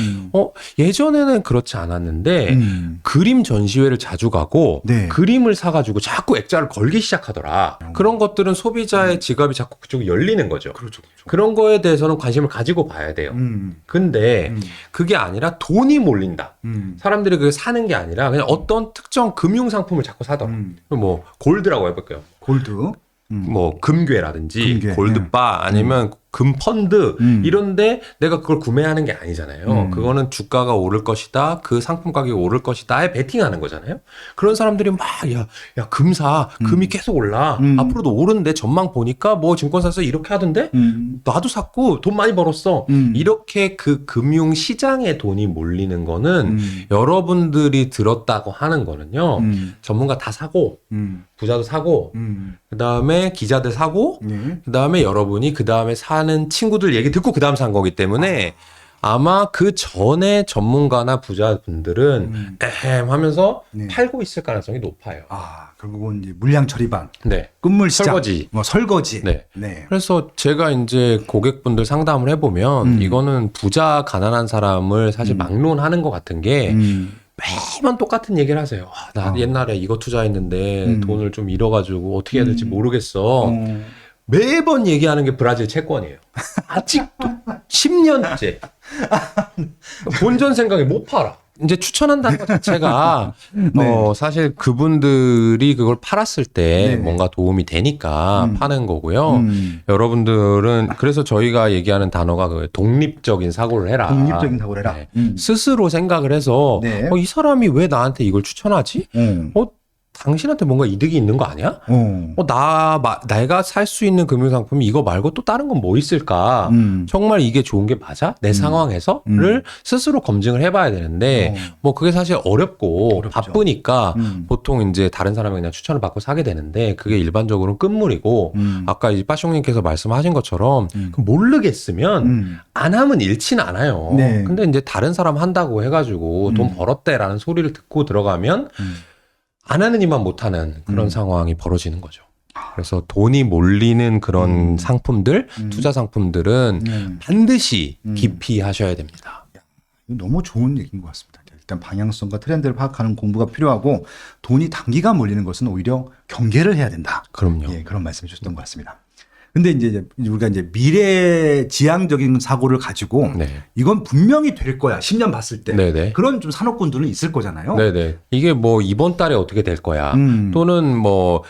Speaker 1: 예전에는 그렇지 않았는데 그림 전시회를 자주 가고
Speaker 2: 네.
Speaker 1: 그림을 사가지고 자꾸 액자를 걸기 시작하더라. 그런 것들은 소비자의 지갑이 자꾸 그쪽이 열리는 거죠.
Speaker 2: 그렇죠. 그렇죠.
Speaker 1: 그런 거에 대해서는 관심을 가지고 봐야 돼요. 근데 그게 아니라 돈이 몰린다. 사람들이 그게 사는 게 아니라 그냥 어떤 특정 금융 상품을 자꾸 사더라. 뭐 골드라고 해볼게요.
Speaker 2: 골드.
Speaker 1: 뭐 금괴라든지
Speaker 2: 금괴,
Speaker 1: 골드바 아니면 금펀드 이런데 내가 그걸 구매하는 게 아니잖아요. 그거는 주가가 오를 것이다. 그 상품 가격이 오를 것이다에 베팅하는 거잖아요. 그런 사람들이 막 야 금사 금이 계속 올라 앞으로도 오른데 전망 보니까 뭐 증권사에서 이렇게 하던데 나도 샀고 돈 많이 벌었어. 이렇게 그 금융 시장에 돈이 몰리는 거는 여러분들이 들었다고 하는 거는요. 전문가 다 사고 부자도 사고 그다음에 기자들 사고
Speaker 2: 네.
Speaker 1: 그다음에 여러분이 그다음에 사는 친구들 얘기 듣고 그다음 산 거기 때문에 아마 그 전에 전문가나 부자분들은 에헴 하면서
Speaker 2: 네.
Speaker 1: 팔고 있을 가능성이 높아요.
Speaker 2: 아, 결국은 이제 물량 처리반,
Speaker 1: 네.
Speaker 2: 끝물 시장,
Speaker 1: 설거지.
Speaker 2: 뭐 설거지.
Speaker 1: 네.
Speaker 2: 네.
Speaker 1: 그래서 제가 이제 고객분들 상담을 해보면 이거는 부자 가난한 사람을 사실 막론하는 것 같은 게 매번 똑같은 얘기를 하세요. 나 옛날에 이거 투자했는데 돈을 좀 잃어가지고 어떻게 해야 될지 모르겠어. 매번 얘기하는 게 브라질 채권이에요. 아직도 10년째 본전 생각에 못 팔아. 이제 추천한다는 것 자체가
Speaker 2: 네.
Speaker 1: 사실 그분들이 그걸 팔았을 때
Speaker 2: 네.
Speaker 1: 뭔가 도움이 되니까 파는 거고요. 여러분들은 그래서 저희가 얘기하는 단어가 그 독립적인 사고를 해라.
Speaker 2: 독립적인 사고를 해라.
Speaker 1: 네. 스스로 생각을 해서
Speaker 2: 네.
Speaker 1: 이 사람이 왜 나한테 이걸 추천하지? 당신한테 뭔가 이득이 있는 거 아니야? 내가 살 수 있는 금융상품이 이거 말고 또 다른 건 뭐 있을까? 정말 이게 좋은 게 맞아? 내 상황에서를 스스로 검증을 해봐야 되는데, 뭐 그게 사실 어렵고
Speaker 2: 어렵죠.
Speaker 1: 바쁘니까 보통 이제 다른 사람이 그냥 추천을 받고 사게 되는데, 그게 일반적으로는 끝물이고, 아까 이제 빠숑님께서 말씀하신 것처럼, 모르겠으면 안 하면 잃지는 않아요.
Speaker 2: 네.
Speaker 1: 근데 이제 다른 사람 한다고 해가지고 돈 벌었대라는 소리를 듣고 들어가면, 안 하는 이만 못하는 그런 상황이 벌어지는 거죠. 그래서 돈이 몰리는 그런 상품들, 투자 상품들은 반드시 깊이 하셔야 됩니다.
Speaker 2: 이거 너무 좋은 얘기인 것 같습니다. 일단 방향성과 트렌드를 파악하는 공부가 필요하고 돈이 단기간 몰리는 것은 오히려 경계를 해야 된다.
Speaker 1: 그럼요.
Speaker 2: 예, 그런 말씀해 주셨던 것 같습니다. 근데 이제 우리가 이제 미래지향적인 사고를 가지고
Speaker 1: 네.
Speaker 2: 이건 분명히 될 거야. 10년 봤을 때.
Speaker 1: 네네.
Speaker 2: 그런 좀 산업군들은 있을 거잖아요.
Speaker 1: 네네. 이게 뭐 이번 달에 어떻게 될 거야. 또는 뭐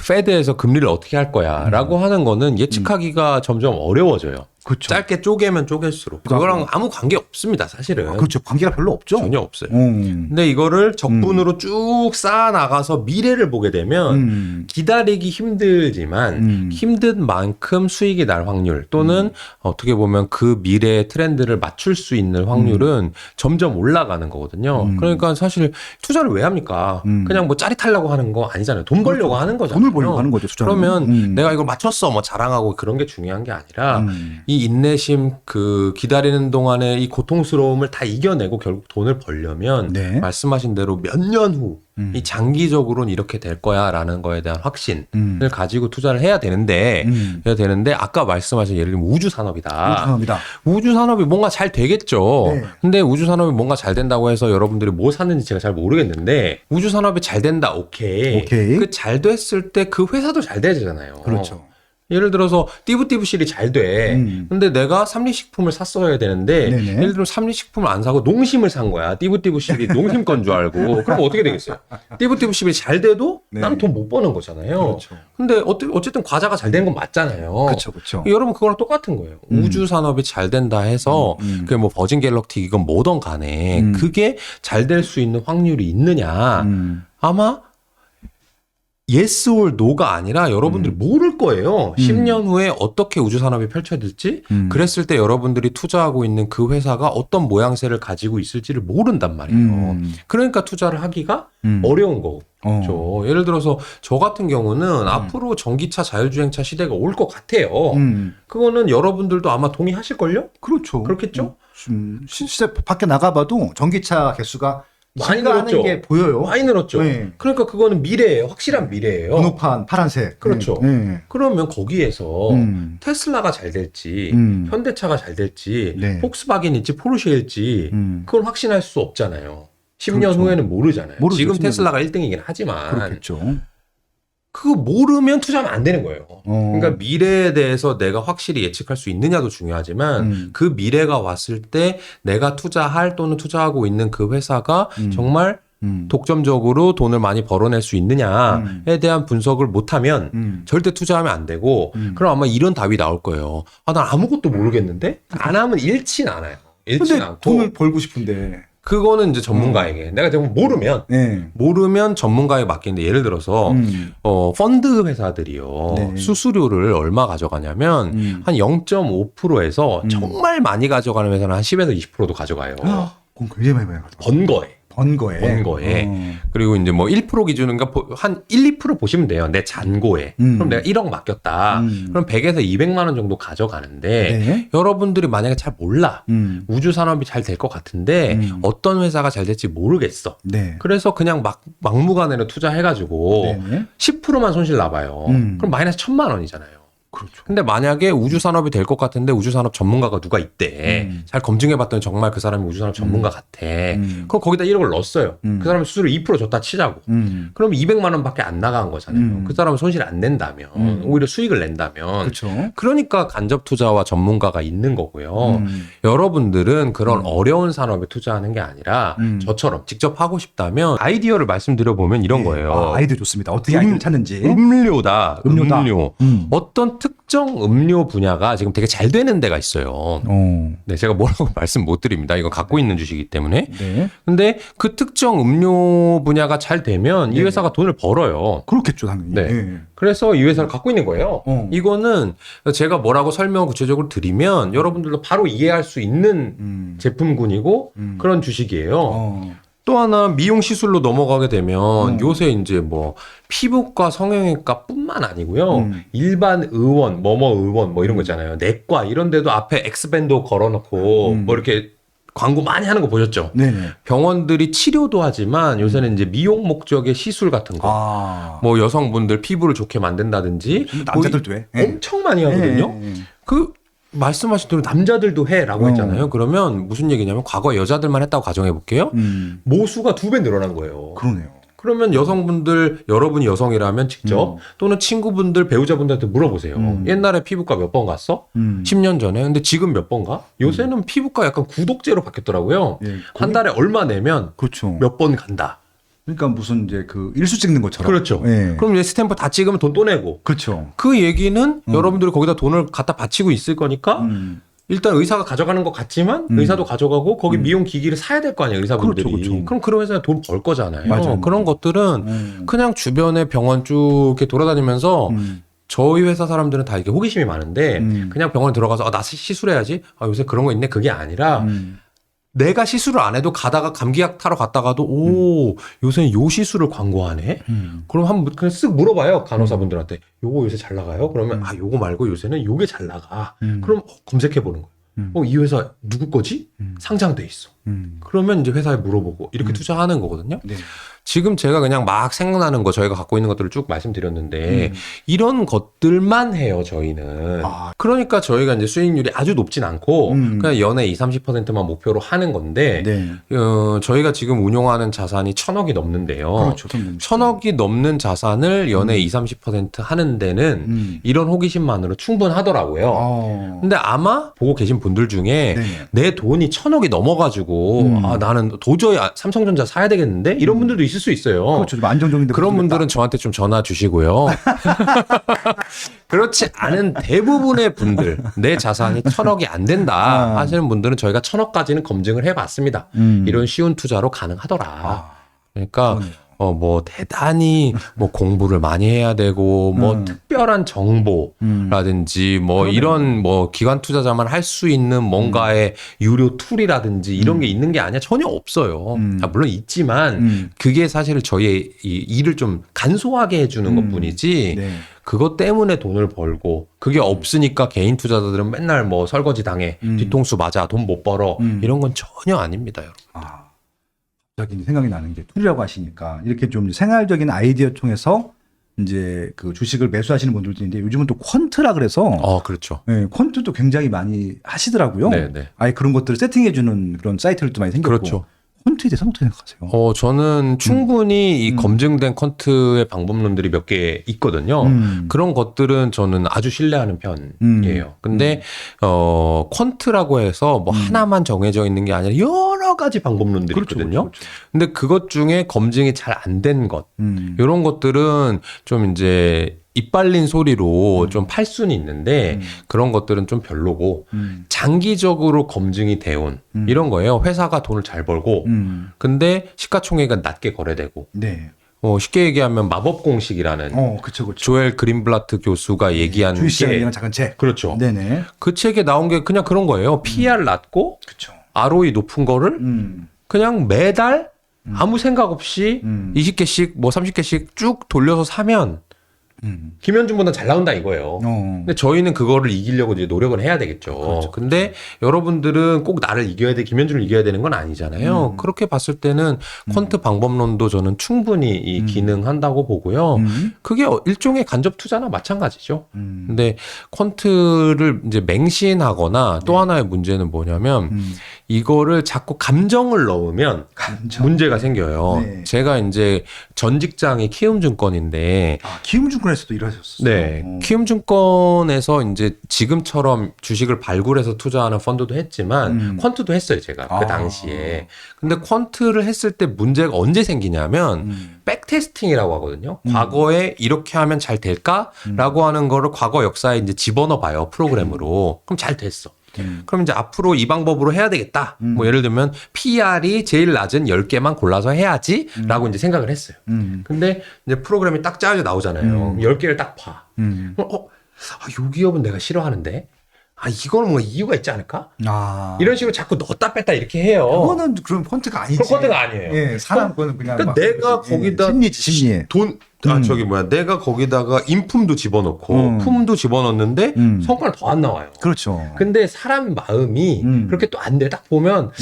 Speaker 1: 페드에서 금리를 어떻게 할 거야. 라고 하는 거는 예측하기가 점점 어려워져요.
Speaker 2: 그렇죠.
Speaker 1: 짧게 쪼개면 쪼갤수록. 그거랑 아무 관계 없습니다, 사실은.
Speaker 2: 그렇죠. 관계가 별로 없죠.
Speaker 1: 전혀 없어요. 근데 이거를 적분으로 쭉 쌓아 나가서 미래를 보게 되면 기다리기 힘들지만 힘든 만큼 수익이 날 확률 또는 어떻게 보면 그 미래의 트렌드를 맞출 수 있는 확률은 점점 올라가는 거거든요. 그러니까 사실 투자를 왜 합니까? 그냥 뭐 짜릿하려고 하는 거 아니잖아요. 돈 벌려고 하는 거잖아요.
Speaker 2: 돈을 벌려고 하는 거죠. 투자는.
Speaker 1: 그러면 내가 이걸 맞췄어 뭐 자랑하고 그런 게 중요한 게 아니라 이 인내심 그 기다리는 동안에 이 고통스러움을 다 이겨내고 결국 돈을 벌려면
Speaker 2: 네.
Speaker 1: 말씀하신 대로 몇 년 후 이 장기적으로는 이렇게 될 거야라는 거에 대한 확신을 가지고 투자를 해야 되는데 아까 말씀하신 예를 들면 우주 산업이다.
Speaker 2: 감사합니다.
Speaker 1: 우주 산업이 뭔가 잘 되겠죠.
Speaker 2: 네.
Speaker 1: 근데 우주 산업이 뭔가 잘 된다고 해서 여러분들이 뭐 샀는지 제가 잘 모르겠는데 우주 산업이 잘 된다. 오케이.
Speaker 2: 오케이.
Speaker 1: 그 잘 됐을 때 그 회사도 잘 되잖아요.
Speaker 2: 그렇죠.
Speaker 1: 예를 들어서 띠부띠부실이 잘 돼. 근데 내가 삼리식품을 샀어야 되는데
Speaker 2: 네네.
Speaker 1: 예를 들면 삼리식품을 안 사고 농심을 산 거야. 띠부띠부실이 농심 건 줄 알고. 그럼 어떻게 되겠어요? 띠부띠부실이 잘 돼도
Speaker 2: 네.
Speaker 1: 나는 돈 못 버는 거잖아요.
Speaker 2: 그렇죠.
Speaker 1: 근데 어쨌든 과자가 잘 되는 건 맞잖아요.
Speaker 2: 그렇죠. 그렇죠.
Speaker 1: 여러분 그거랑 똑같은 거예요. 우주 산업이 잘 된다 해서 그게 뭐 버진 갤럭틱이건 뭐든 간에 그게 잘 될 수 있는 확률이 있느냐. 아마 yes or no가 아니라 여러분들이 모를 거예요. 10년 후에 어떻게 우주 산업이 펼쳐질지 그랬을 때 여러분들이 투자하고 있는 그 회사가 어떤 모양새를 가지고 있을지를 모른단 말이에요. 그러니까 투자를 하기가 어려운 거죠. 예를 들어서 저 같은 경우는 앞으로 전기차 자율주행차 시대가 올 것 같아요. 그거는 여러분들도 아마 동의하실걸요?
Speaker 2: 그렇죠.
Speaker 1: 그렇겠죠?
Speaker 2: 실제 밖에 나가봐도 전기차 개수가
Speaker 1: 많이
Speaker 2: 증가하는
Speaker 1: 늘었죠.
Speaker 2: 게 보여요.
Speaker 1: 많이 늘었죠.
Speaker 2: 네.
Speaker 1: 그러니까 그거는 미래예요. 확실한 미래예요.
Speaker 2: 번호판 파란색.
Speaker 1: 그렇죠.
Speaker 2: 네.
Speaker 1: 그러면 거기에서 테슬라가 잘 될지 현대차가 잘 될지
Speaker 2: 네.
Speaker 1: 폭스바겐일지 포르쉐일지 그걸 확신할 수 없잖아요. 10년
Speaker 2: 그렇죠.
Speaker 1: 후에는 모르잖아요.
Speaker 2: 모르죠,
Speaker 1: 지금
Speaker 2: 10년
Speaker 1: 테슬라가 1등이긴 하지만
Speaker 2: 그렇겠죠.
Speaker 1: 그거 모르면 투자하면 안 되는 거예요. 그러니까 미래에 대해서 내가 확실히 예측할 수 있느냐도 중요하지만 그 미래가 왔을 때 내가 투자할 또는 투자하고 있는 그 회사가 정말 독점적으로 돈을 많이 벌어낼 수 있느냐에 대한 분석을 못하면 절대 투자하면 안 되고 그럼 아마 이런 답이 나올 거예요. 아, 난 아무것도 모르겠는데? 안 하면 잃진 않아요. 잃진
Speaker 2: 근데
Speaker 1: 않고
Speaker 2: 돈을 벌고 싶은데.
Speaker 1: 그거는 이제 전문가에게 내가 지금 모르면 전문가에 맡기는데 예를 들어서 펀드 회사들이요.
Speaker 2: 네.
Speaker 1: 수수료를 얼마 가져가냐면 한 0.5%에서 정말 많이 가져가는 회사는 한 10에서 20%도 가져가요.
Speaker 2: 그럼 굉장히 많이 가져가.
Speaker 1: 번 거에.
Speaker 2: 번 거에.
Speaker 1: 그리고 이제 뭐 1% 기준인가 한 1, 2% 보시면 돼요. 내 잔고에. 그럼 내가 1억 맡겼다. 그럼 100에서 200만 원 정도 가져가는데
Speaker 2: 네.
Speaker 1: 여러분들이 만약에 잘 몰라. 우주 산업이 잘 될 것 같은데 어떤 회사가 잘 될지 모르겠어.
Speaker 2: 네.
Speaker 1: 그래서 그냥 막무가내로 투자해가지고
Speaker 2: 네.
Speaker 1: 10%만 손실 나봐요. 그럼 마이너스 1,000만 원이잖아요.
Speaker 2: 그렇죠.
Speaker 1: 근데 만약에 우주산업이 될 것 같은데 우주산업 전문가가 누가 있대. 잘 검증해봤더니 정말 그 사람이 우주산업 전문가 같아. 그럼 거기다 1억을 넣었어요. 그 사람이 수수료 2% 줬다 치자고. 그럼 200만 원밖에 안 나간 거잖아요. 그 사람은 손실이 안 낸다면 오히려 수익을 낸다면.
Speaker 2: 그렇죠.
Speaker 1: 그러니까 간접 투자와 전문가가 있는 거고요. 여러분들은 그런 어려운 산업에 투자하는 게 아니라 저처럼 직접 하고 싶다면 아이디어를 말씀드려보면 이런 거예요.
Speaker 2: 아이디어 좋습니다. 어떻게 아이디어를 찾는지.
Speaker 1: 음료다.
Speaker 2: 음료다.
Speaker 1: 음료. 어떤 특정 음료 분야가 지금 되게 잘 되는 데가 있어요. 네, 제가 뭐라고 말씀 못 드립니다. 이거 갖고 있는 주식이기 때문에.
Speaker 2: 네.
Speaker 1: 근데 그 특정 음료 분야가 잘 되면 이 회사가 돈을 벌어요.
Speaker 2: 그렇겠죠, 당연히.
Speaker 1: 네.
Speaker 2: 예.
Speaker 1: 그래서 이 회사를 갖고 있는 거예요. 이거는 제가 뭐라고 설명을 구체적으로 드리면 여러분들도 바로 이해할 수 있는 제품군이고 그런 주식이에요. 또 하나 미용 시술로 넘어가게 되면 요새 이제 뭐 피부과 성형외과뿐만 아니고요. 일반 의원, 의원 뭐 이런 거 있잖아요. 내과 이런 데도 앞에 엑스밴드 걸어놓고 뭐 이렇게 광고 많이 하는 거 보셨죠?
Speaker 2: 네네.
Speaker 1: 병원들이 치료도 하지만 요새는 이제 미용 목적의 시술 같은 거. 뭐 여성분들 피부를 좋게 만든다든지.
Speaker 2: 남자들도 해. 예.
Speaker 1: 엄청 많이 하거든요.
Speaker 2: 예.
Speaker 1: 그 말씀하신 대로 남자들도 해라고 했잖아요. 그러면 무슨 얘기냐면 과거 여자들만 했다고 가정해 볼게요. 모수가 2배 늘어난 거예요.
Speaker 2: 그러네요.
Speaker 1: 그러면 여성분들 여러분이 여성이라면 직접 또는 친구분들 배우자분들한테 물어보세요. 옛날에 피부과 몇 번 갔어? 10년 전에. 근데 지금 몇 번 가? 요새는 피부과 약간 구독제로 바뀌었더라고요.
Speaker 2: 예,
Speaker 1: 한 달에 얼마 내면
Speaker 2: 그렇죠.
Speaker 1: 몇 번 간다.
Speaker 2: 그러니까 무슨 이제 그 일수 찍는 것처럼.
Speaker 1: 그렇죠.
Speaker 2: 예.
Speaker 1: 그럼 이제 스탬프 다 찍으면 돈 또 내고.
Speaker 2: 그렇죠.
Speaker 1: 그 얘기는 여러분들이 거기다 돈을 갖다 바치고 있을 거니까 일단 의사가 가져가는 것 같지만 의사도 가져가고 거기 미용 기기를 사야 될 거 아니에요, 의사분들이.
Speaker 2: 그렇죠.
Speaker 1: 그럼 그런 회사에 돈 벌 거잖아요.
Speaker 2: 맞아요.
Speaker 1: 그런 것들은 그냥 주변에 병원 쭉 이렇게 돌아다니면서 저희 회사 사람들은 다 이렇게 호기심이 많은데 그냥 병원에 들어가서 나 시술해야지. 요새 그런 거 있네. 그게 아니라 내가 시술을 안 해도 가다가 감기약 타러 갔다가도 요새는 요 시술을 광고하네. 그럼 한번 그냥 쓱 물어봐요, 간호사분들한테. 요거 요새 잘 나가요? 그러면 요거 말고 요새는 요게 잘 나가. 그럼 검색해 보는 거예요. 이 회사 누구 거지? 상장돼 있어. 그러면 이제 회사에 물어보고 이렇게 투자하는 거거든요.
Speaker 2: 네.
Speaker 1: 지금 제가 그냥 막 생각나는 거 저희가 갖고 있는 것들을 쭉 말씀드렸는데 이런 것들만 해요, 저희는. 그러니까 저희가 이제 수익률이 아주 높진 않고 그냥 연에 20-30%만 목표로 하는 건데
Speaker 2: 네.
Speaker 1: 저희가 지금 운용하는 자산이 1,000억이 넘는데요.
Speaker 2: 그렇죠.
Speaker 1: 1,000억이 넘는 자산을 연에 20-30% 하는 데는 이런 호기심만으로 충분하더라고요. 근데 아마 보고 계신 분들 중에 내 돈이 1,000억이 넘어가지고 나는 도저히 삼성전자 사야 되겠는데 이런 분들도 있을 수 있어요.
Speaker 2: 그렇죠. 좀 안정적인데.
Speaker 1: 그런 분들은 저한테 좀 전화 주시고요. 그렇지 않은 대부분의 분들, 내 자산이 1,000억이 안 된다 하시는 분들은 저희가 1,000억까지는 검증을 해봤습니다. 이런 쉬운 투자로 가능하더라. 그러니까 뭐 대단히 뭐 공부를 많이 해야 되고 뭐 특별한 정보라든지 뭐 이런 뭐 기관 투자자만 할 수 있는 뭔가의 유료 툴이라든지 이런 게 있는 게 아니야. 전혀 없어요. 물론 있지만 그게 사실 저희의 이 일을 좀 간소하게 해주는 것뿐이지.
Speaker 2: 네.
Speaker 1: 그것 때문에 돈을 벌고 그게 없으니까 개인 투자자들은 맨날 뭐 설거지 당해 뒤통수 맞아 돈 못 벌어 이런 건 전혀 아닙니다, 여러분.
Speaker 2: 갑자기 생각이 나는 게 툴이라고 하시니까 이렇게 좀 생활적인 아이디어 통해서 이제 그 주식을 매수하시는 분들도 있는데 요즘은 또 퀀트라 그래서
Speaker 1: 그렇죠.
Speaker 2: 네, 퀀트도 굉장히 많이 하시더라고요.
Speaker 1: 네네.
Speaker 2: 아예 그런 것들을 세팅해주는 그런 사이트들도 많이 생겼고.
Speaker 1: 그렇죠.
Speaker 2: 퀀트에 대해서는 어떻게 생각하세요?
Speaker 1: 저는 충분히 이 검증된 퀀트의 방법론들이 몇 개 있거든요. 그런 것들은 저는 아주 신뢰하는 편이에요. 근데 퀀트라고 해서 뭐 하나만 정해져 있는 게 아니라 여러 가지 방법론들이 있거든요.
Speaker 2: 그렇죠.
Speaker 1: 근데 그것 중에 검증이 잘 안 된 것, 이런 것들은 좀 이제 이빨린 소리로 좀 팔 수는 있는데 그런 것들은 좀 별로고 장기적으로 검증이 돼온 이런 거예요. 회사가 돈을 잘 벌고 근데 시가총액은 낮게 거래되고
Speaker 2: 네.
Speaker 1: 쉽게 얘기하면 마법 공식이라는
Speaker 2: 그쵸.
Speaker 1: 조엘 그린블라트 교수가 얘기한
Speaker 2: 주식 시장에
Speaker 1: 게
Speaker 2: 대한 작은 책.
Speaker 1: 그렇죠.
Speaker 2: 네네.
Speaker 1: 그 책에 나온 게 그냥 그런 거예요. PR 낮고
Speaker 2: 그쵸.
Speaker 1: ROE 높은 거를 그냥 매달 아무 생각 없이 20개씩 뭐 30개씩 쭉 돌려서 사면 김현준보다 잘 나온다 이거예요. 근데 저희는 그거를 이기려고 이제 노력을 해야 되겠죠.
Speaker 2: 그렇죠,
Speaker 1: 근데 여러분들은 꼭 나를 이겨야 돼, 김현준을 이겨야 되는 건 아니잖아요. 그렇게 봤을 때는 퀀트 방법론도 저는 충분히 이 기능한다고 보고요. 그게 일종의 간접 투자나 마찬가지죠. 근데 퀀트를 이제 맹신하거나 또 하나의 문제는 뭐냐면 이거를 자꾸 감정을 넣으면 문제가 생겨요.
Speaker 2: 네.
Speaker 1: 제가 이제 전 직장이 키움증권인데
Speaker 2: 키움증권에서도 일하셨어요.
Speaker 1: 네. 키움증권에서 이제 지금처럼 주식을 발굴해서 투자하는 펀드도 했지만 퀀트도 했어요, 제가. 그 당시에. 근데 퀀트를 했을 때 문제가 언제 생기냐면 백테스팅이라고 하거든요. 과거에 이렇게 하면 잘 될까라고 하는 거를 과거 역사에 이제 집어넣어 봐요, 프로그램으로. 그럼 잘 됐어. 그럼 이제 앞으로 이 방법으로 해야 되겠다. 뭐 예를 들면 PR이 제일 낮은 10개만 골라서 해야지 라고 이제 생각을 했어요. 근데 이제 프로그램이 딱 짜여져 나오잖아요. 10개를 딱 봐. 이 기업은 내가 싫어하는데 이거는 뭐 이유가 있지 않을까? 이런 식으로 자꾸 넣었다 뺐다 이렇게 해요.
Speaker 2: 그거는 그럼 펀트가 아니지.
Speaker 1: 그건 펀트가 아니에요.
Speaker 2: 예, 사람 거는 그냥
Speaker 1: 그러니까
Speaker 2: 막
Speaker 1: 내가 거기다
Speaker 2: 심리에.
Speaker 1: 내가 거기다가 인품도 집어넣고 품도 집어넣는데 성과는 더 안 나와요.
Speaker 2: 그렇죠.
Speaker 1: 근데 사람 마음이 그렇게 또 안 돼. 딱 보면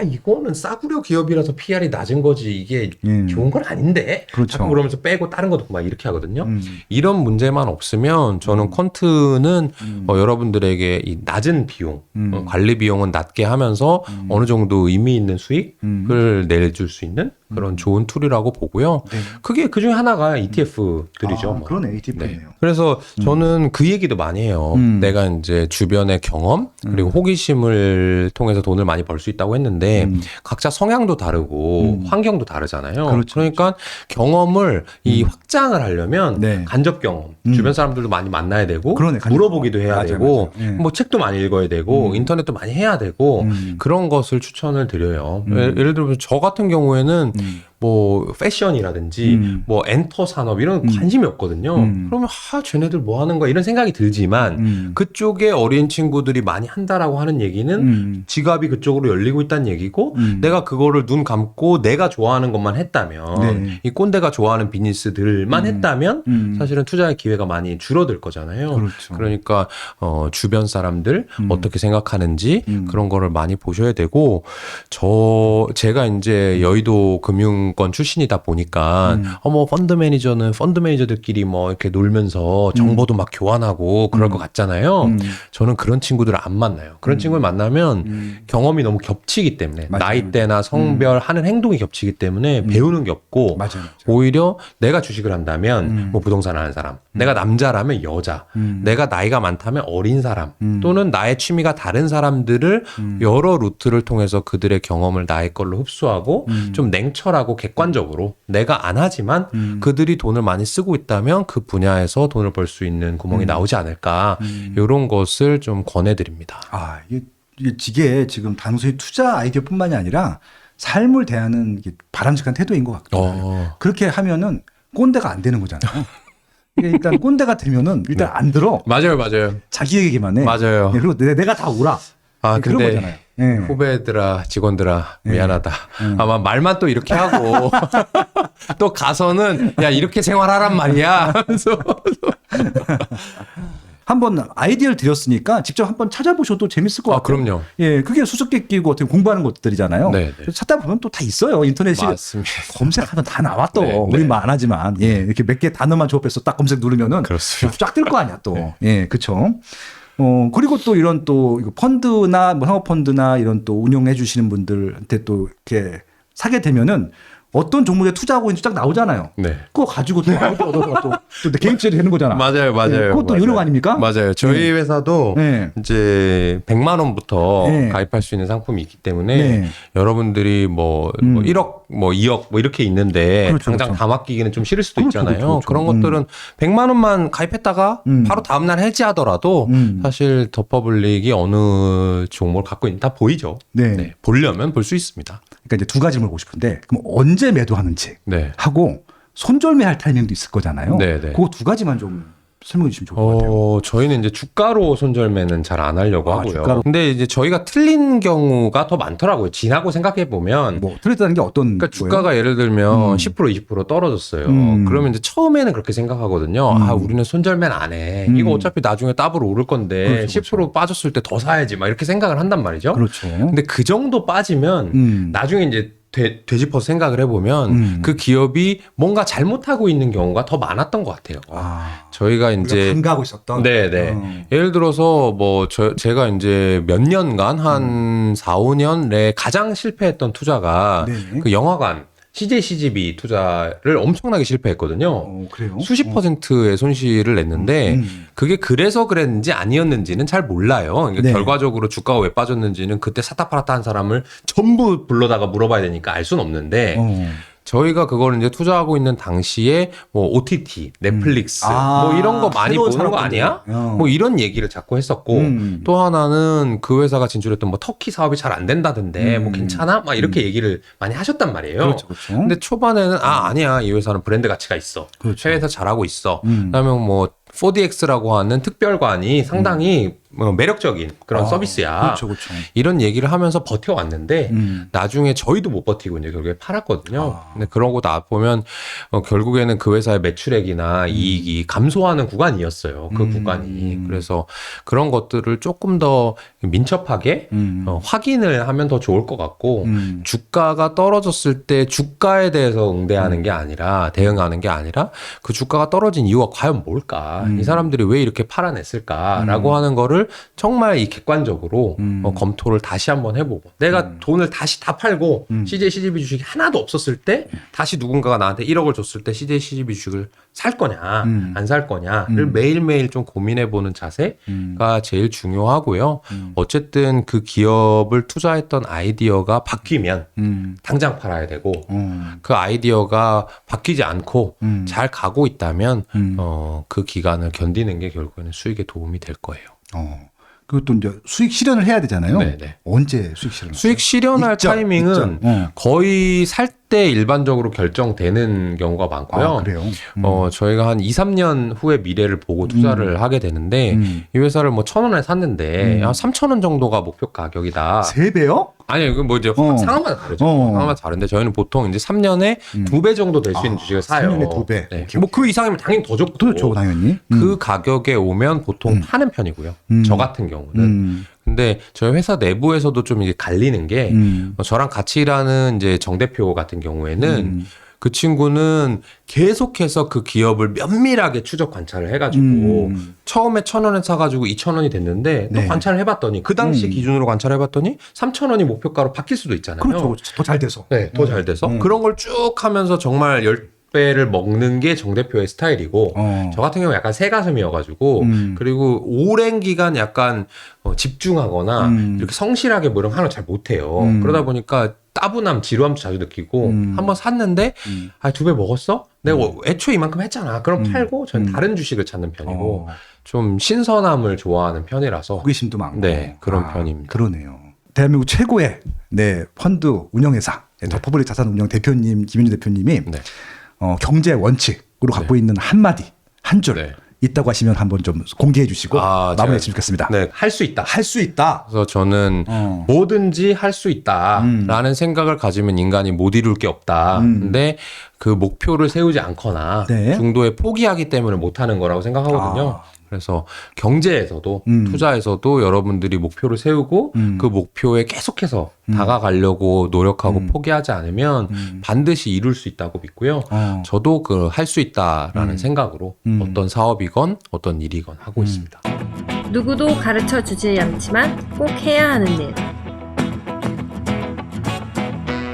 Speaker 1: 이거는 싸구려 기업이라서 PR이 낮은 거지 이게 좋은 건 아닌데.
Speaker 2: 그렇죠.
Speaker 1: 자꾸 그러면서 빼고 다른 것도 막 이렇게 하거든요. 이런 문제만 없으면 저는 퀀트는 여러분들에게 이 낮은 비용, 관리 비용은 낮게 하면서 어느 정도 의미 있는 수익을 내줄 수 있는 그런 좋은 툴이라고 보고요.
Speaker 2: 네.
Speaker 1: 그게 그 중에 하나가 ETF들이죠. 뭐.
Speaker 2: 그러네, ETF네요.
Speaker 1: 네. 그래서 저는 그 얘기도 많이 해요. 내가 이제 주변의 경험 그리고 호기심을 통해서 돈을 많이 벌 수 있다고 했는데 각자 성향도 다르고 환경도 다르잖아요.
Speaker 2: 그렇죠.
Speaker 1: 그러니까 경험을 이 확장을 하려면
Speaker 2: 네.
Speaker 1: 간접 경험, 주변 사람들도 많이 만나야 되고
Speaker 2: 그러네, 간접
Speaker 1: 물어보기도 해야
Speaker 2: 맞아요,
Speaker 1: 되고
Speaker 2: 맞아요. 네.
Speaker 1: 뭐 책도 많이 읽어야 되고 인터넷도 많이 해야 되고 그런 것을 추천을 드려요. 예를 들면 저 같은 경우에는 뭐 패션이라든지 뭐 엔터 산업 이런 관심이 없거든요. 그러면 쟤네들 뭐 하는 거야 이런 생각이 들지만 그쪽에 어린 친구들이 많이 한다라고 하는 얘기는 지갑이 그쪽으로 열리고 있다는 얘기고 내가 그거를 눈 감고 내가 좋아하는 것만 했다면
Speaker 2: 네.
Speaker 1: 이 꼰대가 좋아하는 비즈니스들만 했다면 사실은 투자의 기회가 많이 줄어들 거잖아요.
Speaker 2: 그렇죠.
Speaker 1: 그러니까 주변 사람들 어떻게 생각하는지 그런 거를 많이 보셔야 되고 제가 이제 여의도 금융권 출신이다 보니까 뭐 펀드 매니저는 펀드 매니저들끼리 뭐 이렇게 놀면서 정보도 막 교환하고 그럴 것 같잖아요. 저는 그런 친구들을 안 만나요. 그런 친구를 만나면 경험이 너무 겹치기 때문에
Speaker 2: 맞아요.
Speaker 1: 나이대나 성별 하는 행동이 겹치기 때문에 배우는 게 없고
Speaker 2: 맞아요.
Speaker 1: 오히려 내가 주식을 한다면 뭐 부동산 하는 사람, 내가 남자라면 여자, 내가 나이가 많다면 어린 사람 또는 나의 취미가 다른 사람들을 여러 루트를 통해서 그들의 경험을 나의 걸로 흡수하고 좀 냉철하고 객관적으로 내가 안 하지만 그들이 돈을 많이 쓰고 있다면 그 분야에서 돈을 벌 수 있는 구멍이 나오지 않을까 이런 것을 좀 권해드립니다.
Speaker 2: 이게 지금 단순히 투자 아이디어뿐만이 아니라 삶을 대하는 이게 바람직한 태도인 것 같아요. 그렇게 하면은 꼰대가 안 되는 거잖아요. 이게 일단 꼰대가 되면은 일단 안 들어.
Speaker 1: 맞아요.
Speaker 2: 자기 얘기만 해.
Speaker 1: 맞아요.
Speaker 2: 그리고 내가 다 오라. 그런
Speaker 1: 근데
Speaker 2: 거잖아요. 네.
Speaker 1: 후배들아, 직원들아, 미안하다. 아마 말만 또 이렇게 하고, 또 가서는, 야, 이렇게 생활하란 말이야. 하면서.
Speaker 2: 한번 아이디어를 드렸으니까 직접 한번 찾아보셔도 재밌을 것 같아요.
Speaker 1: 그럼요.
Speaker 2: 예, 그게 수수께 끼고 어떻게 공부하는 것들이잖아요.
Speaker 1: 네.
Speaker 2: 그래서 찾다 보면 또 다 있어요. 인터넷에
Speaker 1: 맞습니다.
Speaker 2: 검색하면 다 나와 또.
Speaker 1: 네.
Speaker 2: 우리 말 안 하지만. 예, 이렇게 몇 개 단어만 조합해서 딱 검색 누르면은
Speaker 1: 그렇습니다.
Speaker 2: 쫙 뜰 거 아니야 또. 예, 그렇죠. 그리고 또 이런 또 이거 펀드나 뭐 상업펀드나 이런 또 운용해 주시는 분들한테 또 이렇게 사게 되면은 어떤 종목에 투자하고 있는지 딱 나오잖아요.
Speaker 1: 네.
Speaker 2: 그거 가지고 또 아이디어 얻어서 또 개인처리 되는 거잖아.
Speaker 1: 맞아요.
Speaker 2: 예, 그것도 요령 아닙니까?
Speaker 1: 맞아요. 저희 회사도
Speaker 2: 네.
Speaker 1: 이제 100만 원부터
Speaker 2: 네.
Speaker 1: 가입할 수 있는 상품이 있기 때문에
Speaker 2: 네.
Speaker 1: 여러분들이 뭐 1억, 뭐 2억 뭐 이렇게 있는데
Speaker 2: 그렇죠,
Speaker 1: 당장
Speaker 2: 그렇죠.
Speaker 1: 다 맡기기는 좀 싫을 수도
Speaker 2: 그렇죠,
Speaker 1: 있잖아요.
Speaker 2: 그렇죠, 그렇죠.
Speaker 1: 그런 것들은 100만 원만 가입했다가 바로 다음날 해지하더라도 사실 더퍼블릭이 어느 종목을 갖고 있는지 다 보이죠.
Speaker 2: 네.
Speaker 1: 보려면 볼 수 있습니다.
Speaker 2: 그러니까 이제 두 가지 물어보고 싶은데 그럼 언제 매도하는지
Speaker 1: 네.
Speaker 2: 하고 손절매할 타이밍도 있을 거잖아요.
Speaker 1: 네, 네.
Speaker 2: 그거 두 가지만 좀 설명해 주시면 좋을 것 같아요.
Speaker 1: 저희는 이제 주가로 손절매는 잘 안 하려고 하고요.
Speaker 2: 주가로.
Speaker 1: 근데 이제 저희가 틀린 경우가 더 많더라고요. 지나고 생각해 보면.
Speaker 2: 뭐 틀렸다는 게 어떤
Speaker 1: 그러니까 주가가 예를 들면 10% 20% 떨어졌어요. 그러면 이제 처음에는 그렇게 생각하거든요. 아, 우리는 손절매는 안 해. 이거 어차피 나중에 더블로 오를 건데
Speaker 2: 그렇죠,
Speaker 1: 10% 빠졌을 때 더 사야지. 막 이렇게 생각을 한단 말이죠.
Speaker 2: 그렇죠.
Speaker 1: 근데 그 정도 빠지면 나중에 이제 되짚어서 생각을 해보면 그 기업이 뭔가 잘못하고 있는 경우가 더 많았던 것 같아요. 저희가 이제
Speaker 2: 반가하고 있었던.
Speaker 1: 네네. 예를 들어서 뭐 제가 이제 몇 년간 한 4, 5년 내에 가장 실패했던 투자가
Speaker 2: 네.
Speaker 1: 그 영화관 CJ CGV 투자를 엄청나게 실패했거든요.
Speaker 2: 그래요?
Speaker 1: 수십 퍼센트의 손실을 냈는데 그게 그래서 그랬는지 아니었는지는 잘 몰라요. 그러니까
Speaker 2: 네.
Speaker 1: 결과적으로 주가가 왜 빠졌는지는 그때 사타 팔았다 한 사람을 전부 불러다가 물어봐야 되니까 알 수는 없는데 저희가 그걸 이제 투자하고 있는 당시에 뭐 OTT, 넷플릭스 뭐 이런 거 많이
Speaker 2: 새로
Speaker 1: 보는 거 아니야? 뭐 이런 얘기를 자꾸 했었고 또 하나는 그 회사가 진출했던 뭐 터키 사업이 잘 안 된다던데 뭐 괜찮아? 막 이렇게 얘기를 많이 하셨단 말이에요.
Speaker 2: 그렇죠, 그렇죠.
Speaker 1: 근데 초반에는 아니야. 이 회사는 브랜드 가치가 있어.
Speaker 2: 그렇죠.
Speaker 1: 해외에서 잘하고 있어. 그다음에 뭐 4DX라고 하는 특별관이 상당히 매력적인 그런 서비스야.
Speaker 2: 그렇죠, 그렇죠.
Speaker 1: 이런 얘기를 하면서 버텨왔는데 나중에 저희도 못 버티고 이제 결국에 팔았거든요. 근데 그러고 나 보면 결국에는 그 회사의 매출액이나 이익이 감소하는 구간이었어요. 그 구간이. 그래서 그런 것들을 조금 더 민첩하게 확인을 하면 더 좋을 것 같고 주가가 떨어졌을 때 주가에 대해서 응대하는 게 아니라 대응하는 게 아니라 그 주가가 떨어진 이유가 과연 뭘까? 이 사람들이 왜 이렇게 팔아냈을까라고 하는 거를 정말 이 객관적으로 검토를 다시 한번 해보고 내가 돈을 다시 다 팔고 CJ CGV 주식이 하나도 없었을 때 다시 누군가가 나한테 1억을 줬을 때 CJ CGV 주식을 살 거냐 안 살 거냐를 매일매일 좀 고민해보는 자세가 제일 중요하고요. 어쨌든 그 기업을 투자했던 아이디어가 바뀌면 당장 팔아야 되고 그 아이디어가 바뀌지 않고 잘 가고 있다면 그 기간을 견디는 게 결국에는 수익에 도움이 될 거예요.
Speaker 2: 그리고 또 이제 수익 실현을 해야 되잖아요.
Speaker 1: 네네.
Speaker 2: 언제 수익 실현?
Speaker 1: 수익 실현할
Speaker 2: 익정,
Speaker 1: 타이밍은
Speaker 2: 익정.
Speaker 1: 거의 살 때 일반적으로 결정되는 경우가 많고요.
Speaker 2: 그래요?
Speaker 1: 저희가 한 2, 3년 후의 미래를 보고 투자를 하게 되는데 이 회사를 뭐 1,000원에 샀는데 한 3,000원 정도가 목표 가격이다.
Speaker 2: 3배요?
Speaker 1: 아니, 이건 뭐 이제 상황마다 다르죠. 상황마다 다른데 저희는 보통 이제 3년에 2배 정도 될 수 있는 주식을 사요.
Speaker 2: 3년에 2배.
Speaker 1: 네. 뭐 그 이상이면 당연히 더 좋고.
Speaker 2: 그렇죠, 당연히.
Speaker 1: 그 가격에 오면 보통 파는 편이고요. 저 같은 경우는. 근데 저희 회사 내부에서도 좀 이게 갈리는 게 저랑 같이 일하는 이제 정 대표 같은 경우에는 그 친구는 계속해서 그 기업을 면밀하게 추적 관찰을 해가지고 처음에 1,000원에 사가지고 2,000원이 됐는데 또
Speaker 2: 네.
Speaker 1: 관찰을 해봤더니 그 당시 기준으로 관찰을 해봤더니 3,000원이 목표가로 바뀔 수도 있잖아요.
Speaker 2: 그렇죠. 더 잘 돼서.
Speaker 1: 네, 더 잘 돼서 그런 걸 쭉 하면서 정말 10배를 먹는 게 정 대표의 스타일이고 저 같은 경우 약간 새가슴이어가지고 그리고 오랜 기간 약간 집중하거나 이렇게 성실하게 뭐 이런 거 하는 걸 잘 못해요. 그러다 보니까 따분함, 지루함도 자주 느끼고 한번 샀는데 2배 먹었어? 내가 애초에 이만큼 했잖아. 그럼 팔고 저는 다른 주식을 찾는 편이고 좀 신선함을 좋아하는 편이라서
Speaker 2: 호기심도 많고.
Speaker 1: 네, 그런 편입니다.
Speaker 2: 그러네요. 대한민국 최고의 펀드 운영회사 더 퍼블릭 자산운용 대표님 김윤주 대표님이
Speaker 1: 네.
Speaker 2: 경제 원칙으로 갖고 있는 한마디 한 줄
Speaker 1: 네.
Speaker 2: 있다고 하시면 한번 좀 공개해 주시고 마무리했으면 좋겠습니다.
Speaker 1: 네, 할 수 있다.
Speaker 2: 할 수 있다.
Speaker 1: 그래서 저는 뭐든지 할 수 있다라는 생각을 가지면 인간이 못 이룰 게 없다. 근데 그 목표를 세우지 않거나
Speaker 2: 네.
Speaker 1: 중도에 포기하기 때문에 못하는 거라고 생각하거든요. 그래서 경제에서도 투자에서도 여러분들이 목표를 세우고 그 목표에 계속해서 다가가려고 노력하고 포기하지 않으면 반드시 이룰 수 있다고 믿고요. 저도 그 할 수 있다라는 생각으로 어떤 사업이건 어떤 일이건 하고 있습니다.
Speaker 3: 누구도 가르쳐 주지 않지만 꼭 해야 하는 일.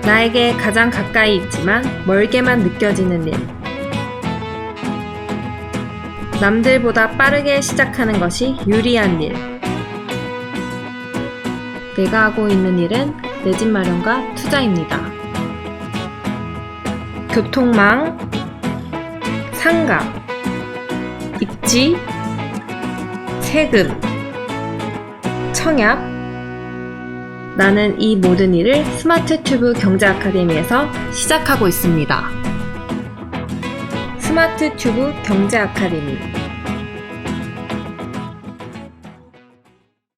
Speaker 3: 나에게 가장 가까이 있지만 멀게만 느껴지는 일. 남들보다 빠르게 시작하는 것이 유리한 일. 내가 하고 있는 일은 내 집 마련과 투자입니다. 교통망, 상가, 입지, 세금, 청약. 나는 이 모든 일을 스마트 튜브 경제 아카데미에서 시작하고 있습니다. 스마트 튜브 경제 아카데미.